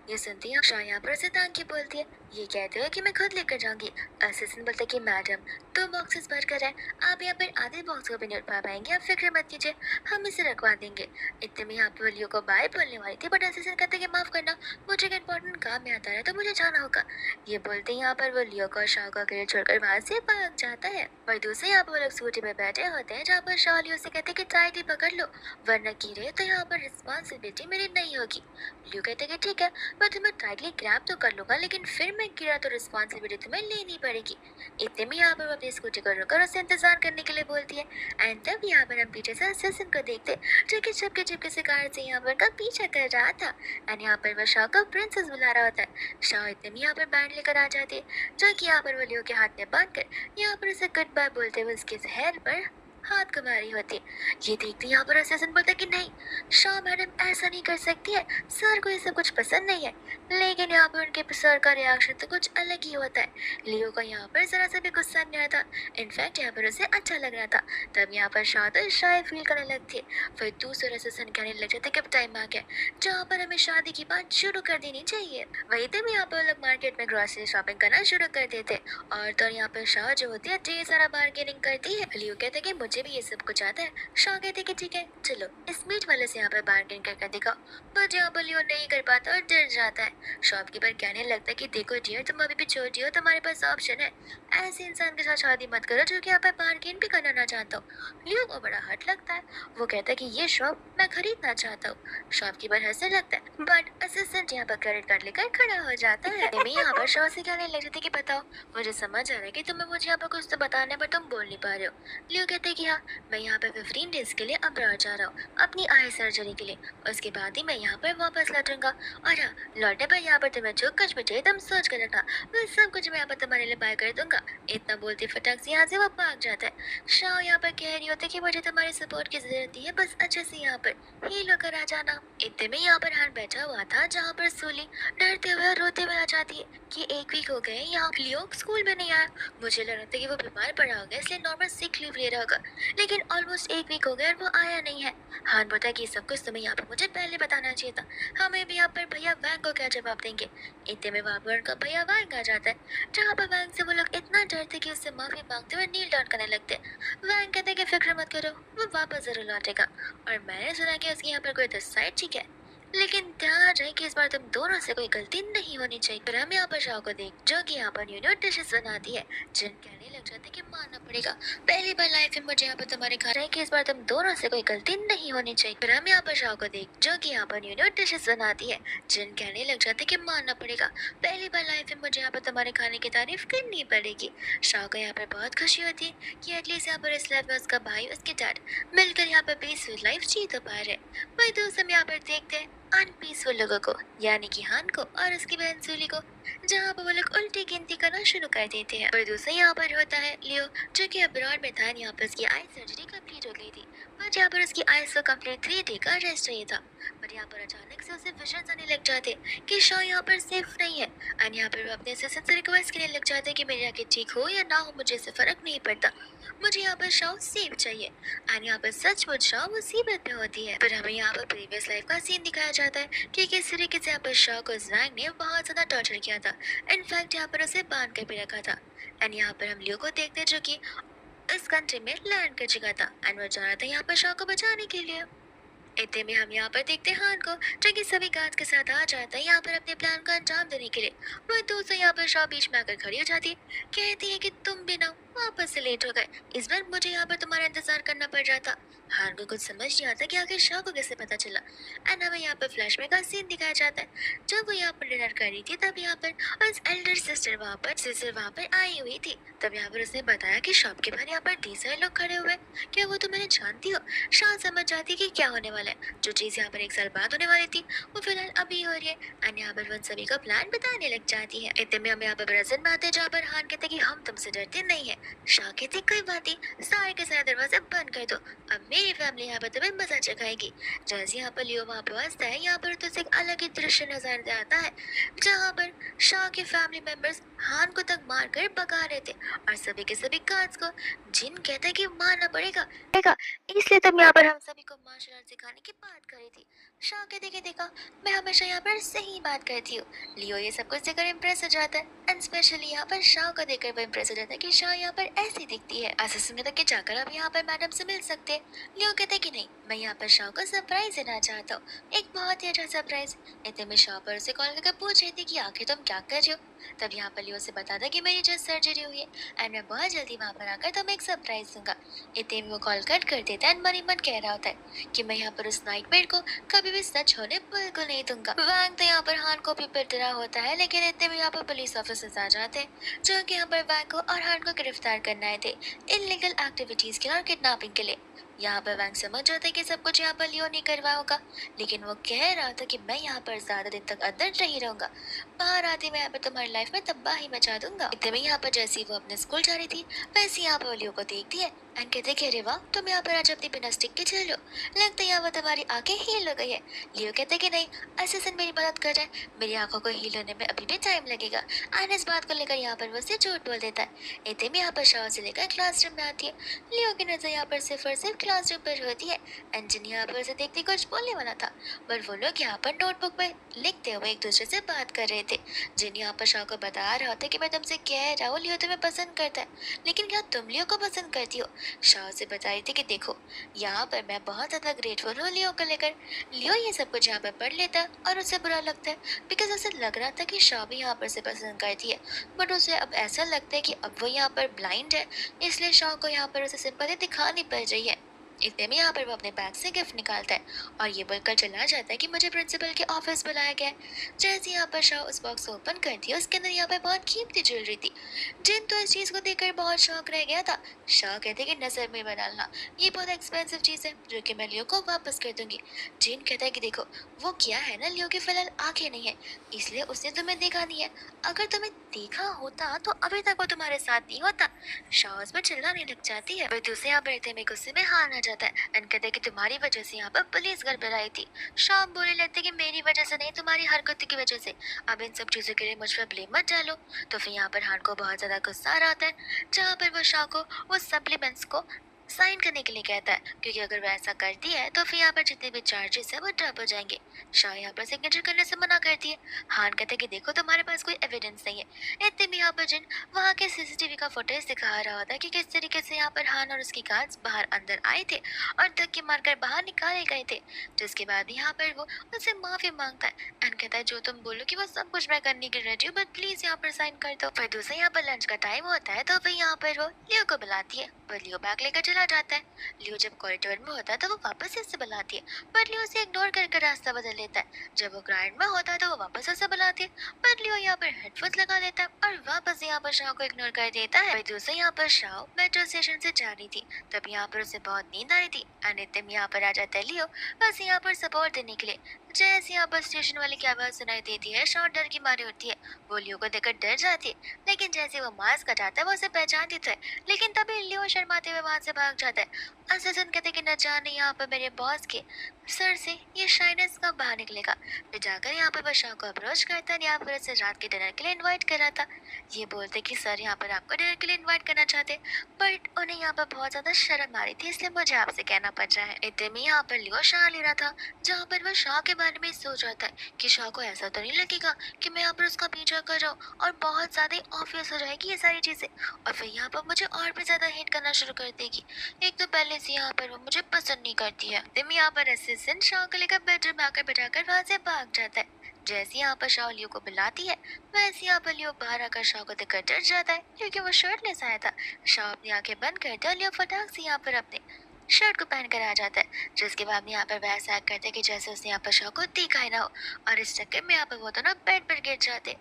ये सुनती है शाह यहाँ पर उसे तांग के बोलती है, ये कहते हुए कि मैं खुद लेकर जाऊंगी। असिस्टेंट बोलता है कि मैडम 2 बॉक्सेस भरकर है, आप यहाँ पर आधे बॉक्स को भी नहीं उठा पाएंगे, आप फिक्र मत कीजिए, हम इसे रखवा देंगे। इतने में यहाँ पर लियो को बाय बोलने वाली थी, बट असिस्टेंट कहते कि माफ करना, मुझे एक इंपॉर्टेंट काम में आता है तो मुझे जाना होगा। ये बोलते ही यहाँ पर वो लियो को और शाह को अकेले छोड़कर वहाँ से भाग जाता है। और दूसरे यहाँ पर वो लोग स्कूटी पे बैठे होते हैं, जहाँ पर शाह लियो से कहते हैं कि टाइटली पकड़ लो, वरना गिरे तो यहाँ पर रिस्पॉन्सिबिलिटी मेरी नहीं होगी। लियो कहते हैं कि ठीक है, मैं तुम्हें टाइटली ग्रैब तो कर लूंगा, लेकिन फिर मैं गिरा तो रिस्पॉन्सिबिलिटी तुम्हें लेनी पड़ेगी। इतने में यहाँ पर वो अपनी स्कूटी को रोकर उसे इंतजार करने के लिए बोलती है। एंड तब यहाँ पर हम पीछे से असिस्टेंट को देखते, जो कि चुपके चुपके से कार से यहाँ पर का पीछा कर रहा था। एंड यहाँ पर वो शाह को प्रिंसेस बुला रहा होता है। शाह इतने में यहाँ पर बैंड लेकर आ जाती है, जो कि यहाँ पर वो लियो के हाथ में बांधकर यहाँ पर उसे गुड बाय बोलते हुए उसके हेयर पर हाथ घुमा रही होती। ये देखते यहाँ पर असिस्टेंट बोलता है कि नहीं शाह मैडम ऐसा नहीं कर सकती है, सर को ये सब कुछ पसंद नहीं है। लेकिन यहाँ पर उनके सर का रिएक्शन तो कुछ अलग ही होता है। लियो को यहाँ पर जरा सा भी गुस्सा नहीं आया था, इनफैक्ट यहाँ पर उसे अच्छा लग रहा था। तब यहाँ पर शाह तो शायद फील करने लगती, फिर दूसरे असिस्टेंट कहने लग जाते कि अब टाइम आ गया जहाँ पर हमें शादी की बात शुरू कर देनी चाहिए। वही तब यहाँ पर लोग मार्केट में ग्रोसरी शॉपिंग करना शुरू कर देते, और तो यहाँ पर शाह जो होती है ढेर सारा बार्गेनिंग करती है। लियो कहते कि मुझे भी ये सब कुछ आता है। शाह कहते कि ठीक है चलो इस मीट वाले से यहाँ पर बार्गेन करके दिखाओ, बट यहाँ पर लियो नहीं कर पाता और डर जाता है। शॉपकीपर कहने लगता है कि देखो डियर, तुम अभी भी छोटी हो, तुम्हारे पास ऑप्शन है, ऐसे इंसान के साथ शादी मत करो जो कि यहाँ पर बार्गेन भी करना ना चाहता हो। लियो को बड़ा हट लगता है, वो कहता है कि ये शॉप मैं खरीदना चाहता हूँ। शॉपकीपर हंसने लगता है, बट असिस्टेंट यहाँ पर क्रेडिट कार्ड लेकर खड़ा हो जाता है। मैं यहाँ पर शाह से कहने लग जाती कि बताओ, मुझे समझ आ रहा है कि तुम्हें मुझे यहाँ पर कुछ तो बताना है, बट तुम बोल नहीं पा रहे हो। लियो कहते कि हाँ, मैं यहाँ पे 15 डेज के लिए अब्रॉड जा रहा हूँ अपनी आई सर्जरी के लिए, उसके बाद ही मैं यहाँ पर वापस लौटूंगा। और हाँ, लौटने पर यहाँ पर तुम्हें जो कुछ भी चाहिए तुम सोच कर रखना, मैं सब कुछ मैं यहाँ पर तुम्हारे लिए बाय कर दूंगा। इतना बोलते फटाक से यहाँ से वो भाग जाता है। शाह यहाँ पर कह रही होती कि मुझे तुम्हारी सपोर्ट की जरूरत है, बस अच्छे से यहाँ पर हील होकर आ जाना। इतने में यहाँ पर हान बैठा हुआ था, जहाँ पर सूली डरते हुए और रोते हुए आ जाती है कि 1 वीक हो गए यहाँ लियो स्कूल में नहीं आया, मुझे लग रहा था कि वो बीमार पड़ा होगा इसलिए नॉर्मल सिक लीव ले रहा होगा, लेकिन ऑलमोस्ट 1 वीक हो गया और वो आया नहीं है। हान बोलता है कि सब कुछ तुम्हें यहाँ पर मुझे पहले बताना चाहिए था, हमें भी यहाँ पर भैया वैंग को क्या जवाब देंगे। इतने में वहाँ पर उनका भैया वैंग आ जाता है, जहाँ पर वैंग से वो लोग इतना डरते कि उससे माफी मांगते हुए नील डाउन करने लगते। वैंग कहते कि फिक्र मत करो, वो वापस जरूर लौटेगा, और मैंने सुना कि उसके यहाँ पर कोई तो साइड ठीक है, लेकिन ध्यान आ जाए कि इस बार तुम दोनों से कोई गलती नहीं होनी चाहिए। फिर हम यहाँ पर शाह को देख, जो कि यहाँ पर न्यू न्यू डिशेस बनाती है, जिन कहने लग जाते कि मानना पड़ेगा पहली बार लाइफ में मुझे यहाँ पर तुम्हारे घर है कि इस बार तुम दोनों से कोई गलती नहीं होनी चाहिए। फिर हम यहाँ पर शाह को देख, जो कि यहाँ पर न्यू न्यू डिशेस बनाती है, जिन कहने लग जाते कि मानना पड़ेगा पहली बार लाइफ में मुझे यहाँ पर तुम्हारे खाने की तारीफ करनी पड़ेगी। शाह को यहाँ पर बहुत खुशी होती है कि एटलीस्ट यहाँ पर इस लाइफ में उसका भाई उसके डैड मिलकर यहाँ पर पीसफुल लाइफ जी तो पा रहे। वही दोस्त हम यहाँ पर देखते हैं अनपीसफुल लोगों को, यानी कि हान को और उसकी बहन सूली को, जहाँ पर वो लोग उल्टी गिनती करना शुरू कर देते हैं। पर दूसरा यहाँ पर होता है लियो, जो कि अब्रॉड में था, यहाँ पर उसकी आई सर्जरी कंप्लीट हो गई थी, बट यहाँ पर उसकी आईज को कंप्लीट 3 डे का रेस्ट चाहिए था। पर यहाँ पर अचानक से उसे विजन आने लग जाते कि शाह यहाँ पर सेफ नहीं है, एंड यहाँ पर वो अपने असिस्टेंट से रिक्वेस्ट करने लग जाते कि मेरी आंखें ठीक हो या ना हो मुझे इससे फर्क नहीं पड़ता, मुझे यहाँ पर शाह सेफ चाहिए। एंड यहाँ पर सचमुच शाह मुसीबत में होती है। पर हमें यहाँ पर प्रीवियस लाइफ का सीन दिखाया जाता है कि किस तरीके से यहाँ पर शाह को जैंग ने बहुत ज्यादा टॉर्चर किया था, इनफैक्ट यहाँ पर उसे बांध कर भी रखा था। एंड यहाँ पर हम लियो को देखते हैं, जो कि इस कंट्री में लैंड कर चुका था, एंड वो जा रहा था यहाँ पर शाह को बचाने के लिए। इतने में हम यहाँ पर देखते हैं हान को, जो कि सभी गार्ड्स के साथ आ जाता है यहाँ पर अपने प्लान को अंजाम देने के लिए। वह दोस्तों यहाँ पर शाह बीच में आकर खड़ी हो जाती है, कहती है कि तुम भी ना वापस से लेट हो गए, इस बार मुझे यहाँ पर तुम्हारा इंतजार करना पड़ रहा था, हान को कुछ समझ नहीं आता कि आखिर शाह को कैसे पता चला। एंड हमें यहाँ पर फ्लैशबैक का सीन दिखाया जाता है। जब वो यहाँ पर डिनर कर रही थी तब यहाँ पर उस एल्डर सिस्टर वहाँ पर आई हुई थी। तब यहाँ पर उसने बताया कि शॉप के बाहर यहाँ पर 30 सारे लोग खड़े हुए हैं। क्या वो तुम्हें जानती हो? शाह समझ जाती है कि क्या होने वाला है। जो चीज यहाँ पर 1 साल बाद होने वाली थी वो फिलहाल अभी हो रही है। एंड यहाँ पर वो सभी का प्लान बताने लग जाती है। इतने में हम यहाँ पर प्रेजेंट में आते हैं जहाँ पर हान कहते हैं कि हम तुमसे डरते नहीं है। शाह कहते कोई बात नहीं, सारे के सारे दरवाजे बंद कर दो, अब मेरी फैमिली यहाँ पर तुम्हें मजा चखाएगी। जैसे यहाँ पर लियो वहाँ पहुंचता है यहाँ पर तो उसे एक अलग ही दृश्य नजर आता है जहाँ पर शाह के फैमिली मेंबर्स हान को तक मार कर भगा रहे थे और सभी के सभी गार्ड्स को। जिन कहता है कि मारना पड़ेगा, इसलिए तुम यहाँ पर हम सभी को मार्शल आर्ट सिखाने की बात करी थी। शाह कहते कि देखा, मैं हमेशा यहाँ पर सही बात करती हूँ। लियो ये सब कुछ देखकर इम्प्रेस हो जाता है एंड स्पेशली यहाँ पर शाह को देखकर वो इम्प्रेस हो जाता है कि शाह यहाँ पर ऐसी दिखती है। असिस्टेंट कहता कि जाकर आप यहाँ पर मैडम से मिल सकते हैं। लियो कहते कि नहीं, मैं यहाँ पर शाह को सरप्राइज देना चाहता हूँ, एक बहुत ही अच्छा सरप्राइज। इतने में शाह पर उसे कॉल करके पूछ रही थी कि आखिर तुम क्या कर रहे हो। तब यहाँ पर लियो से बताता कि मेरी जस्ट सर्जरी हुई है एंड मैं बहुत जल्दी वहाँ पर आकर तुम्हें एक सरप्राइज दूंगा। इतने में वो कॉल कट कर देता है एंड मन ही मन कह रहा होता है कि मैं यहाँ पर उस नाइटमेयर को कभी भी सच होने बिल्कुल नहीं दूंगा। वैंग तो यहाँ पर हान को भी पिट रहा होता है लेकिन इतने में यहाँ पर पुलिस ऑफिसर्स आ जाते हैं जो कि यहाँ पर वैंग को और हान को गिरफ्तार करना आए थे इलीगल एक्टिविटीज के लिए और किडनैपिंग के लिए। यहाँ पर वैंग समझ जाता है कि सब कुछ यहाँ पर लियो नहीं करवाया होगा, लेकिन वो कह रहा था कि मैं यहाँ पर ज्यादा दिन तक अंदर नहीं रहूंगा, बाहर आते मैं यहाँ पर तुम्हारी लाइफ में तबाही मचा दूंगा। इतने में यहाँ पर जैसे वो अपने स्कूल जा रही थी वैसे यहाँ पर लियो को देखती है एंड कहते कि अरे वाह, तुम यहाँ पर आज अपनी बिना स्टिक के चलो, लगता है यहाँ पर तुम्हारी आंखें हील हो गई है। लियो कहते कि नहीं, असिस्टेंट मेरी मदद कर रहा है, मेरी आंखों को हील होने में अभी भी टाइम लगेगा। एंड इस बात को लेकर यहाँ पर वो उसे झूठ बोल देता है। इतने में यहाँ पर शाह से लेकर क्लासरूम में आती है। लियो की नजर यहाँ पर सिर्फ और सिर्फ क्लासरूम पर होती है एंड जिन यहाँ पर उसे देखते कुछ बोलने वाला था पर वो लोग यहाँ पर नोटबुक में लिखते हुए एक दूसरे से बात कर रहे थे। जिन यहाँ पर शाह को बता रहा था कि मैं तुमसे कह रहा हूँ लियो तुम्हें पसंद करता है, लेकिन क्या तुम लियो को पसंद करती हो। शाह से बता रही थी कि देखो, यहाँ पर मैं बहुत ज्यादा ग्रेटफुल हूँ लियो को लेकर। लियो ये सब कुछ यहाँ पर पढ़ लेता है और उसे बुरा लगता है बिकॉज उसे लग रहा था कि शाह भी यहाँ पर से पसंद करती है, बट उसे अब ऐसा लगता है कि अब वो यहाँ पर ब्लाइंड है, इसलिए शाह को यहाँ पर उसे सिंपैथी दिखानी पड़ रही है। इतने में यहाँ पर वो अपने बैग से गिफ्ट निकालता है और ये बोलकर चला जाता है कि मुझे प्रिंसिपल के ऑफिस बुलाया गया है। जैसे यहाँ पर शाह उस बॉक्स को ओपन करती है उसके अंदर यहाँ पर बहुत कीमती ज्वेलरी थी। जिन तो इस चीज को देखकर बहुत शौक रह गया था। शाह कहते कि नजर में बना, ये बहुत एक्सपेंसिव चीज है जो कि मैं लियो को वापस कर दूंगी। जिन कहता है कि देखो, वो क्या है ना, लियो की फिलहाल आंखें नहीं है इसलिए उसने तुम्हें देखा नहीं है, अगर तुम्हें देखा होता तो अभी तक वो तुम्हारे साथ नहीं होता। शाह उस पर चिल्लाने लग जाती है पर दूसरे यहाँ बैठे में गुस्से में हार आ जाता है एंड कहते कि तुम्हारी वजह से यहाँ पर पुलिस घर पर आई थी। शाह बोलने लगते कि मेरी वजह से नहीं, तुम्हारी हरकत की वजह से, अब इन सब चीजों के लिए मुझ पर ब्लेम मत डालो। तो फिर यहाँ पर हान को बहुत ज्यादा गुस्सा आ रहा होता है जहाँ पर वो शाह को वो सप्लीमेंट्स को साइन करने के लिए कहता है क्योंकि अगर वह ऐसा करती है तो फिर यहाँ पर जितने भी चार्जेस है वो ड्रॉप हो जाएंगे। शाह यहाँ पर सिग्नेचर करने से मना करती है। हान कहते कि देखो, तुम्हारे पास कोई एविडेंस नहीं है। इतने में यहाँ पर जिन वहाँ के सीसीटीवी का फुटेज दिखा रहा होता है कि किस तरीके से यहाँ पर हान और उसकी गार्ड्स बाहर अंदर आए थे और धक्के मारकर बाहर निकाले गए थे। जिसके बाद यहाँ पर वो उससे माफी मांगता है एंड कहता है जो तुम बोलो कि वो सब कुछ मैं करने की रेडी हूँ, बट प्लीज यहाँ पर साइन कर दो। फिर दूसरे यहाँ पर लंच का टाइम होता है तो फिर यहाँ पर वो लियो को बुलाती है पर लियो बैग लेकर चला जाता है। लियो जब कॉरिडोर में होता है तो वो वापस से उसे बुलाती है पर लियो उसे इग्नोर करके रास्ता बदल लेता है। जब वो ग्राउंड में होता है तो वो वापस उसे बुलाती है पर लियो यहाँ पर हेडफोन्स लगा लेता है और वापस यहाँ पर शाह को इग्नोर कर देता है। दूसरे यहाँ पर शाह मेट्रो स्टेशन से जा रही थी तब यहाँ पर उसे बहुत नींद आ रही थी एंड इतने यहाँ पर आ जाता है लियो बस यहाँ पर सपोर्ट देने के लिए। जैसे यहाँ पर स्टेशन वाले की आवाज सुनाई देती है शाह डर की मारी उठती है। वो लियो को देखकर डर जाती है लेकिन जैसे वो मास्क हटाता है वो उसे पहचान देता है, लेकिन तभी लियो शर्माते हुए वहां से भाग जाता है। असिस्टेंट कहते कि न जाने यहाँ पर मेरे बॉस के सर से ये शाइनेस कब बाहर निकलेगा। फिर जाकर यहाँ पर शाह को अप्रोच करता है, यहाँ पर उसे रात के डिनर के लिए इनवाइट करा था। ये बोलते कि सर यहाँ पर आपको डिनर के लिए इनवाइट करना चाहते, बट उन्हें यहाँ पर बहुत ज्यादा शर्म आ रही थी इसलिए मुझे आपसे कहना पड़ रहा है। इतने में यहाँ पर लियो शाह ले रहा था जहाँ पर वह शाह के बारे में सोच रहा था कि शाह को ऐसा तो नहीं लगेगा कि मैं यहाँ पर उसका पीछा कर रहा हूँ और बहुत ज्यादा ऑब्वियस हो जाएगी ये सारी चीजें और फिर यहाँ पर मुझे और भी ज्यादा हेट करना शुरू कर देगी। एक तो पहले से यहाँ पर वो मुझे पसंद नहीं करती है। तभी यहाँ पर असिस्टेंट शाह को लेकर बेडरूम में आकर बैठाकर वहाँ से भाग जाता है। जैसे यहाँ पर शाह लियो को बुलाती है वैसे यहाँ पर लियो बाहर आकर शाह को देखकर डर जाता है क्योंकि वो शर्टलेस आया था। शाह अपनी आंखें बंद करता है और लियो फटाक से यहाँ पर अपने शर्ट को पहन कर आ जाता है, जिसके बाद में यहाँ पर वैसा एक्ट करता है कि जैसे उसने यहाँ पर शाओ को देखा ही ना हो। और इस चक्कर में यहाँ पर वो दोनों बेड पर गिर जाते।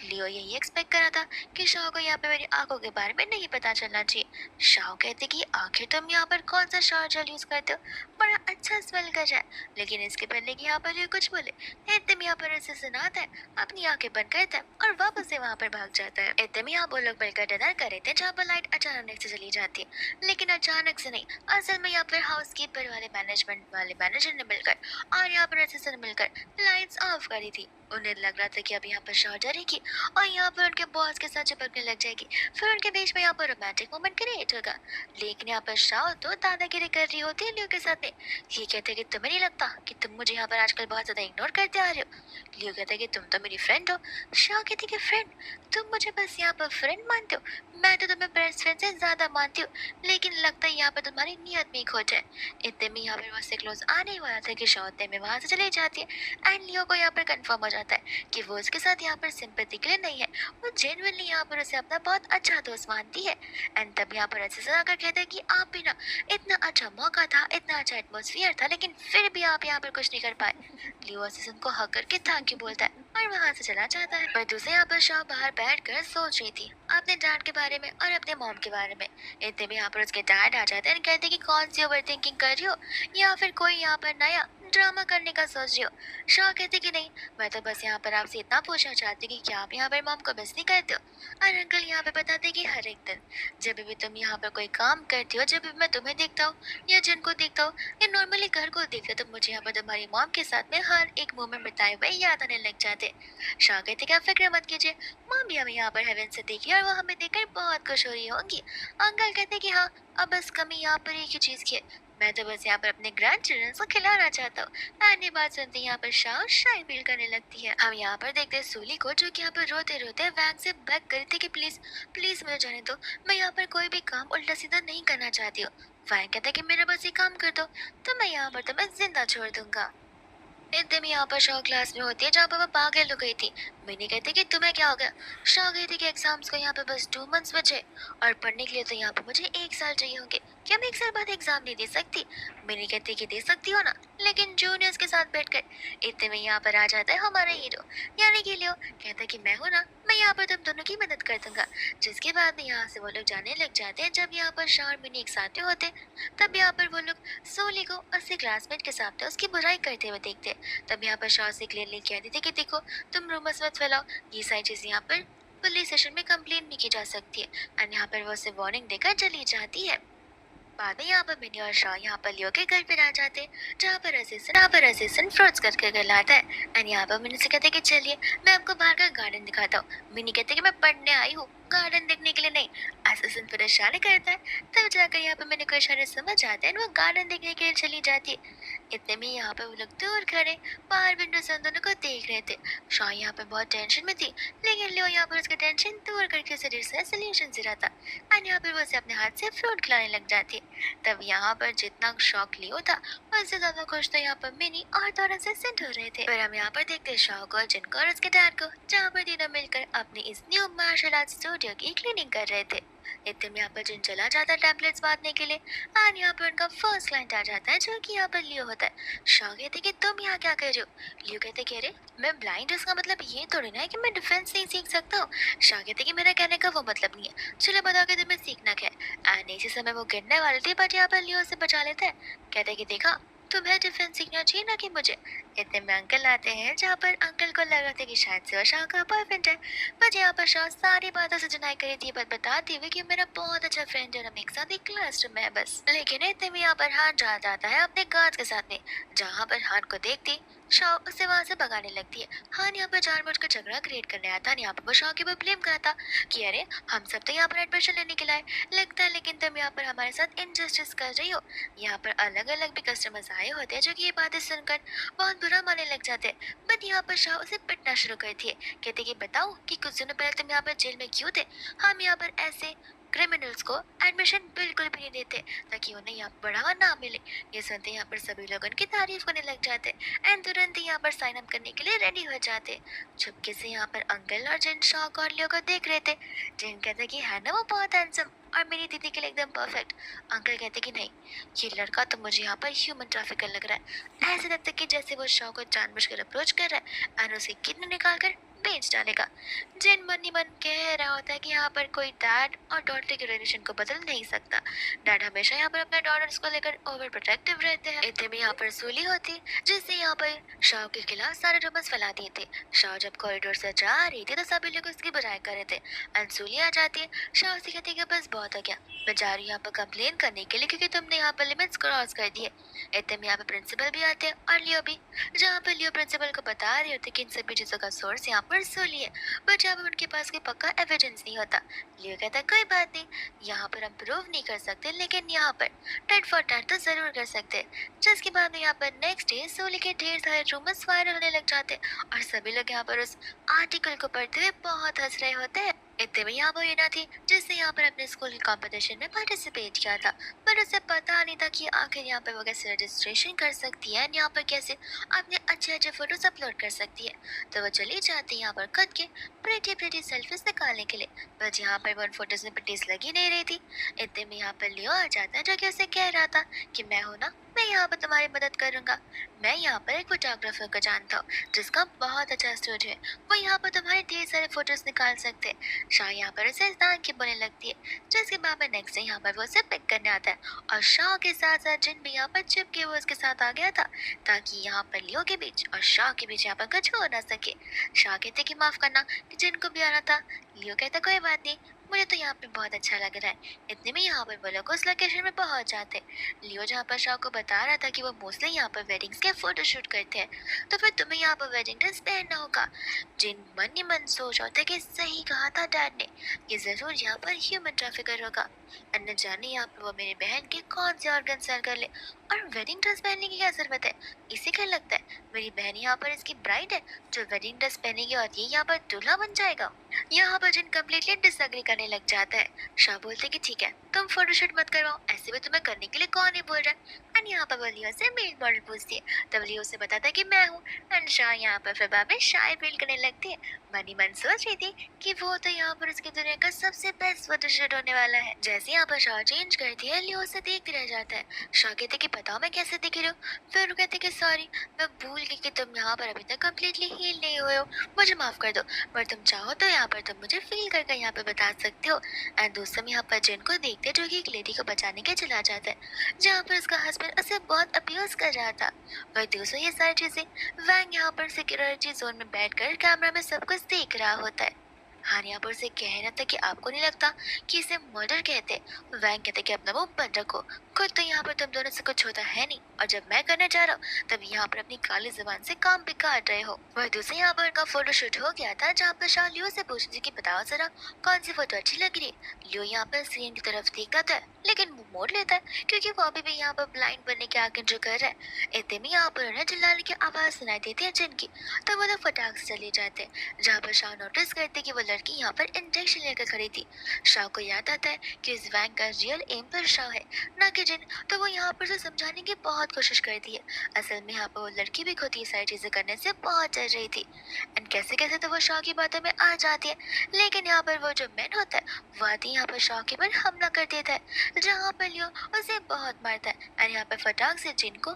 लियो यही एक्सपेक्ट करा था कि शाओ को यहाँ पे मेरी आंखों के बारे में नहीं पता चलना चाहिए। शाओ कहते कि आखिर तुम यहाँ पर कौन सा शावर जेल यूज करते हो, बड़ा अच्छा स्मेल कर रहा है। लेकिन इसके पहले कि यहाँ पर लियो कुछ बोले, एकदम यहाँ पर ऐसे सुनाता है, अपनी आंखें बंद करता है और वापस से वहाँ पर भाग जाता है। एकदम यहाँ वो लोग मिलकर डिनर कर रहे थे, जहाँ पर लाइट अचानक से चली जाती है। लेकिन अचानक से नहीं, असल में यहाँ पर हाउसकीपर वाले मैनेजमेंट वाले मैनेजर ने मिलकर और यहाँ पर असिस्टेंट ने मिलकर लाइट्स ऑफ करी थी। उन्हें लग रहा था कि अब यहाँ पर शाह डरेगी और यहाँ पर उनके बॉस के साथ चिपकने लग जाएगी, फिर उनके बीच में यहाँ पर रोमांटिक मोमेंट क्रिएट होगा। लेकिन यहाँ पर शाह तो दादागिरी कर रही होती है लियो के साथ में। ये कहते कि तुम्हें नहीं लगता कि तुम मुझे यहाँ पर आजकल बहुत ज्यादा इग्नोर करते आ रहे हो। लियो कहता है कि तुम तो मेरी फ्रेंड हो। शाह कहती कि फ्रेंड, तुम मुझे बस यहाँ पर फ्रेंड मानते हो, मैं तो तुम्हें बेस्ट फ्रेंड से ज्यादा मानती हूँ। लेकिन लगता है यहाँ पर तुम्हारी नीयत में खोट है। इतने में यहाँ पर वो उससे क्लोज आने ही वाला था कि शाह इतने में वहां से चली जाती है एंड लियो को यहाँ पर कंफर्म हो जाता है कि वो उसके साथ यहाँ पर सिंपैथी के लिए नहीं है, वो जेन्युइनली यहाँ पर उसे अपना बहुत अच्छा दोस्त मानती है। एंड तब यहाँ पर अच्छे से आकर कहते हैं कि आप भी ना, इतना अच्छा मौका था, इतना अच्छा एटमोसफियर था, लेकिन फिर भी आप यहाँ पर कुछ नहीं कर पाए। लियो असिस्टेंट को हक करके थैंक यू बोलता है और वहां से चला जाता है। पर दूसरे यहाँ पर शाह बाहर बैठकर सोच रही थी अपने डैड के बारे में और अपने मॉम के बारे में। इतने में यहाँ पर उसके डैड आ जाते हैं, कहते हैं कि कौन सी ओवर थिंकिंग कर रही हो या फिर कोई यहाँ पर नया ड्रामा करने का सोच रही हो। शाह कहते कि नहीं, मैं तो बस यहाँ पर आपसे इतना पूछना चाहती हूँ कि क्या आप यहाँ पर मॉम को मिस नहीं करते हो। और अंकल यहाँ पे बताते कि हर एक दिन जब भी तुम यहाँ पर कोई काम करती हो, जब भी मैं तुम्हें देखता हूँ या जिनको देखता हूँ या नॉर्मली घर को देखते हो, तो मुझे यहाँ पर तुम्हारी मॉम के साथ में हर एक मोमेंट बिताए हुए याद आने लग जाते। शाह कहते कि आप फिक्र मत कीजिए, मॉम भी हमें यहाँ पर हेवन से देखी और वो हमें देखकर बहुत खुश हो रही होंगी। अंकल कहते कि हाँ, अब बस कमी यहाँ पर एक ही चीज की है, मैं तो बस यहाँ पर अपने ग्रैंड चिल्ड्रन को खिलाना चाहता हूँ। एंड ये बात सुनते यहाँ पर शाह शाय फील करने लगती है। हम यहाँ पर देखते हैं सूली को, जो कि यहाँ पर रोते रोते वैंग से बेग करी थी कि प्लीज प्लीज मुझे जाने दो, मैं यहाँ पर कोई भी काम उल्टा सीधा नहीं करना चाहती हूँ। वैंग कहता है कि मेरा बस ये काम कर दो, तो मैं यहाँ पर तुम्हें जिंदा छोड़ दूंगा। एकदम यहाँ पर शाह क्लास में होती है, जहाँ पर वो पागल हो गई थी। मिनी कहती कि तुम्हें क्या हो गया। शाह गई थी कि एग्जाम्स को यहाँ पे बस 2 मंथ्स बचे और पढ़ने के लिए तो यहाँ पे मुझे 1 साल चाहिए होंगे, क्या मैं 1 साल बाद एग्जाम नहीं दे सकती। मिनी कहती कि दे सकती हो ना, लेकिन जूनियर्स के साथ बैठकर। इतने में यहाँ पर आ जाता है हमारा हीरो यानी कि लियो। कहता है कि मैं हूँ ना, मैं यहाँ पर तुम दोनों की मदद कर दूंगा। जिसके बाद में यहाँ से वो लोग जाने लग जाते हैं। जब यहाँ पर शाह और मिनी एक साथ में होते, तब यहाँ पर वो लोग सोली को उसके क्लासमेट के सामने उसकी बुराई करते हुए देखते। तब यहाँ पर शाह से क्लियरली कह दी थी कि देखो, तुम रूमर्स मत फैलाओ, ये सारी चीजें यहाँ पर पुलिस स्टेशन में कंप्लेंट भी की जा सकती है। एंड यहाँ पर वो उसे वार्निंग देकर चली जाती है। बाद में यहाँ पर मिनी और शाह यहाँ पर लियो के घर पर आ जाते हैं, जहाँ पर असिस्टेंट फ्रूट्स करके घर लाता है। एंड यहाँ पर मिनी से कहते हैं कि चलिए मैं आपको बाहर का गार्डन दिखाता हूँ। मिनी कहते हैं कि मैं पढ़ने आई हूँ, गार्डन देखने के लिए नहीं। असिस्टेंट फिर इशारे करता है, तब जाकर यहाँ पर मैंने कोई इशारे समझ आते हैं, वो गार्डन देखने के लिए चली जाती है। इतने में यहाँ पे वो लोग दूर खड़े बाहर विंडो से उन दोनों को देख रहे थे। शाह यहाँ पे बहुत टेंशन में थी, लेकिन लियो यहाँ पर उसका टेंशन दूर करके उसे सोल्यूशन से रहा था। एंड यहाँ पर वो उसे अपने हाथ से फ्रूट खिलाने लग जाती है। तब यहाँ पर जितना शौक लियो था, उससे ज्यादा खुश तो यहाँ पर मिनी और दौरा से सेंट हो रहे थे। फिर हम यहाँ पर देखते हैं शाह को, जिनको और उसके डैड को, जहाँ पर तीनों मिलकर अपनी इस न्यू मार्शल आर्ट स्टूडियो की क्लीनिंग कर रहे थे। इतने में यहाँ पर जिन चला जाता है टैबलेट्स बांटने के लिए। एंड यहाँ पर उनका फर्स्ट क्लाइंट आ जाता है, जो कि यहाँ पर लियो होता है। शाह कहते कि तुम यहाँ क्या कर रहे हो। लियो कहते कि अरे मैं ब्लाइंड, इसका मतलब ये थोड़ी ना है कि मैं डिफेंस नहीं सीख सकता हूँ। शाह कहते कि मेरा कहने का वो मतलब नहीं है, चलो बताओ कि तुम्हें सीखना क्या है। एंड इसी समय वो गिरने वाले थे, बट यहाँ पर लियो से बचा लेता है। कहते कि देखा, तुम्हें डिफेंस सीखना चाहिए ना कि मुझे। इतने में अंकल आते हैं, जहाँ पर अंकल को लग रहा था कि शायद से वो शाह का बॉयफ्रेंड है। बट यहाँ पर शाह सारी बातों से डिनाई करी थी, बट बताती हुई कि मेरा बहुत अच्छा फ्रेंड है, हम एक साथ एक क्लास रूम में है बस। लेकिन इतने में यहाँ पर हान जा जाता है अपने गार्ड्स के साथ में, जहाँ पर हान को देखती शाह उसे वहां से भगाने लगती है। हान यहाँ पर जानबूझकर झगड़ा क्रिएट करने आया था। यहाँ पर वो शाह के ऊपर ब्लेम करता कि अरे हम सब तो यहाँ पर एडमिशन लेने के लिए लगता है, लेकिन तुम यहाँ पर हमारे साथ इनजस्टिस कर रही हो। यहाँ पर अलग अलग भी कस्टमर्स आए होते हैं, जो कि ये बातें सुनकर बहुत बुरा मानने लग जाते हैं। बट यहाँ पर शाह उसे पिटना शुरू करती है, कहते कि बताओ कि कुछ दिनों पहले तुम यहाँ पर जेल में क्यों थे, हम यहाँ पर ऐसे क्रिमिनल्स को एडमिशन बिल्कुल भी नहीं देते ताकि उन्हें यहाँ पर बढ़ावा ना मिले। ये सुनते यहाँ पर सभी लोग उनकी तारीफ करने लग जाते एंड तुरंत ही यहाँ पर साइन अप करने के लिए रेडी हो जाते। चुपके से यहाँ पर अंकल और जिन शौक और लियो को देख रहे थे। जिन कहते कि है ना वो बहुत हैंडसम और मेरी दीदी के लिए एकदम परफेक्ट। अंकल कहते कि नहीं, ये लड़का तो मुझे यहाँ पर ह्यूमन ट्रैफिकर लग रहा है। ऐसे लगता है कि जैसे वो शौक को जानबूझकर अप्रोच कर रहा है और उसे किडनी निकाल कर बेच डालेगा। जिन मन ही मन कह रहा होता है कि यहाँ पर कोई डैड और डॉटर के रिलेशन को बदल नहीं सकता। डैड हमेशा यहाँ पर अपने डॉटर्स को लेकर ओवर प्रोटेक्टिव रहते हैं। इतने में यहाँ पर सूली होती जिससे यहाँ पर शाह के खिलाफ सारे रूमर्स फैला दिए थे। शाह जब कॉरिडोर से जा रही थी तो सभी लोग उसकी बुराई कर रहे थे एंड सूली आ जाती है। शाह से कहती है कि बस बहुत हो गया, मैं जा रही हूँ यहाँ पर कंप्लेन करने के लिए क्योंकि तुमने यहाँ पर लिमिट्स क्रॉस कर दिए। इतने में यहाँ पे प्रिंसिपल भी आते हैं और लियो भी, जहाँ पर लियो प्रिंसिपल को बता रहे होते कि इन सभी चीजों का सोर्स यहाँ पर सूली है, बट जहाँ पर उनके पास कोई पक्का एविडेंस नहीं होता। लियो कहता है कोई बात नहीं, यहाँ पर हम प्रूव नहीं कर सकते लेकिन यहाँ पर टेट फॉर टैट तो जरूर कर सकते हैं। जिसके बाद में यहाँ पर नेक्स्ट डे सूली के ढेर सारे रूमर्स वायरल होने लग जाते हैं और सभी लोग यहाँ पर उस आर्टिकल को पढ़ते हुए बहुत हंस रहे होते हैं। इतने में यहाँ पर यूना थी जिसने यहाँ पर अपने स्कूल के कंपटीशन में पार्टिसिपेट किया था, पर उसे पता नहीं था कि आखिर यहाँ पर वो कैसे रजिस्ट्रेशन कर सकती है, यहाँ पर कैसे अपने अच्छे अच्छे फोटोज अपलोड कर सकती है। तो वो चली जाती है यहाँ पर खुद के प्रिटी सेल्फीज निकालने के लिए, बट यहाँ पर वो उन फोटोज में पिटीज लगी नहीं रही थी। इतने में यहाँ पर लियो आ जाता है जो कि उसे कह रहा था कि मैं हूँ ना, मैं यहाँ पर तुम्हारी मदद करूंगा। मैं यहाँ पर एक फोटोग्राफर को जानता हूँ जिसका बहुत अच्छा स्टूडियो है, वो यहाँ पर तुम्हारे ढेर सारे फोटोज निकाल सकते हैं। शाह यहाँ पर उसे दान की बोलने लगती है, जिसके बाद में नेक्स्ट डे यहाँ पर वो उसे पिक करने आता है और शाह के साथ साथ जिन भी यहाँ पर चिपके वो उसके साथ आ गया था ताकि यहाँ पर लियो के बीच और शाह के बीच यहाँ पर कुछ हो ना सके। शाह कहते कि माफ करना कि जिनको भी आना था। लियो कहता कोई बात नहीं, मुझे तो यहाँ पे बहुत अच्छा लग रहा है। इतने में यहाँ पर वो लोग उस लोकेशन में पहुंच जाते। लियो जहाँ पर शाह को बता रहा था कि वो मोस्टली यहाँ पर वेडिंग्स के फोटोशूट करते हैं, तो फिर तुम्हें यहाँ पर वेडिंग ड्रेस पहनना होगा। जिन मन ही मन सोच रहा था कि सही कहा था डैड ने, ये जरूर यहाँ पर ह्यूमन ट्रैफिकर होगा। न जाने यहाँ पर वो मेरी बहन के कौन से ऑर्गन सेल कर ले, और वेडिंग ड्रेस पहनने की क्या जरूरत है। इसे क्या लगता है मेरी बहन यहाँ पर इसकी ब्राइड है जो वेडिंग ड्रेस पहनेगी और ये यहाँ पर दूल्हा बन जाएगा। यहाँ पर जिन कम्प्लीटली डिसएग्री करने लग जाता है। शाह बोलते कि ठीक है तुम फोटोशूट मत करवाओ, ऐसे भी तुम्हें करने के लिए कौन ही बोल रहा है। एंड यहाँ पर वो लियो से मेल मॉडल पूछती है, तब लियो से बताता है कि मैं हूँ। एंड शाह यहाँ पर फिर बाद में शाय फील करने लगती है। मनी मन सोच रही थी कि वो तो यहाँ पर उसकी दुनिया का सबसे बेस्ट फोटोशूट होने वाला है। जैसे यहाँ पर शाह चेंज करती है, लियो उसे देखते रह जाता है। शाह कहते कि बताओ मैं कैसे दिख रही हूँ। फिर वो कहते कि सॉरी, मैं भूल गई कि तुम यहाँ पर अभी तक कम्प्लीटली हील नहीं हुए हो, मुझे माफ कर दो। पर तुम चाहो तो यहाँ पर तुम मुझे फील करके यहाँ पे बता सकते हो। एंड दूसरे में यहाँ पर जिन को देखते जो कि एक लेडी को बचाने के चला जाता है, जहाँ पर उसका हस्बैंड उसे बहुत अब्यूज कर रहा था। वह दूसरों ये सारी चीजें वैंग यहाँ पर सिक्योरिटी जोन में बैठकर कैमरा में सब कुछ देख रहा होता है। हाँ यहाँ पर उसे कह रहा था कि आपको नहीं लगता कि इसे मर्डर कहते। वैंग कहते कि अपना मुंह बंद रखो, खुद तो यहाँ पर तुम दोनों से कुछ होता है नहीं, और जब मैं करने जा रहा हूँ तब यहाँ पर अपनी काली जुबान से काम बिगाड़ रहे हो। वह दूसरे यहाँ पर उनका फोटो शूट हो गया था, जहाँ पर शाह लियो से पूछ रही कि बताओ जरा कौन सी फोटो अच्छी लग रही है। लियो यहाँ पर स्क्रीन की तरफ देखता था लेकिन मुंह मोड़ लेता है क्योंकि वो अभी भी यहाँ पर ब्लाइंड बनने के आगे जो कर रहा है। इतने में यहाँ पर उन्हें चिल्लाने की आवाज सुनाई देती है जिनकी, तो वो लोग फटाक से चले जाते हैं। जहाँ पर शाह नोटिस करते कि वो लड़की यहाँ पर इंजेक्शन लेकर खड़ी थी। शाह को याद आता है कि इस वैंग का रियल एम पर शाह है ना कि जिन, तो वो यहाँ पर से समझाने की बहुत कोशिश करती है। असल में यहाँ पर वो लड़की भी खुद ये सारी चीजें करने से बहुत डर रही थी। एंड कैसे कैसे तो वो शाह की बातों में आ जाती है, लेकिन यहाँ पर वो जो मैन होता है वो आती यहाँ पर शाह के पर हमला कर देता है, जहाँ पर लियो उसे बहुत मारता है। एंड यहाँ पर फटाक से जिन को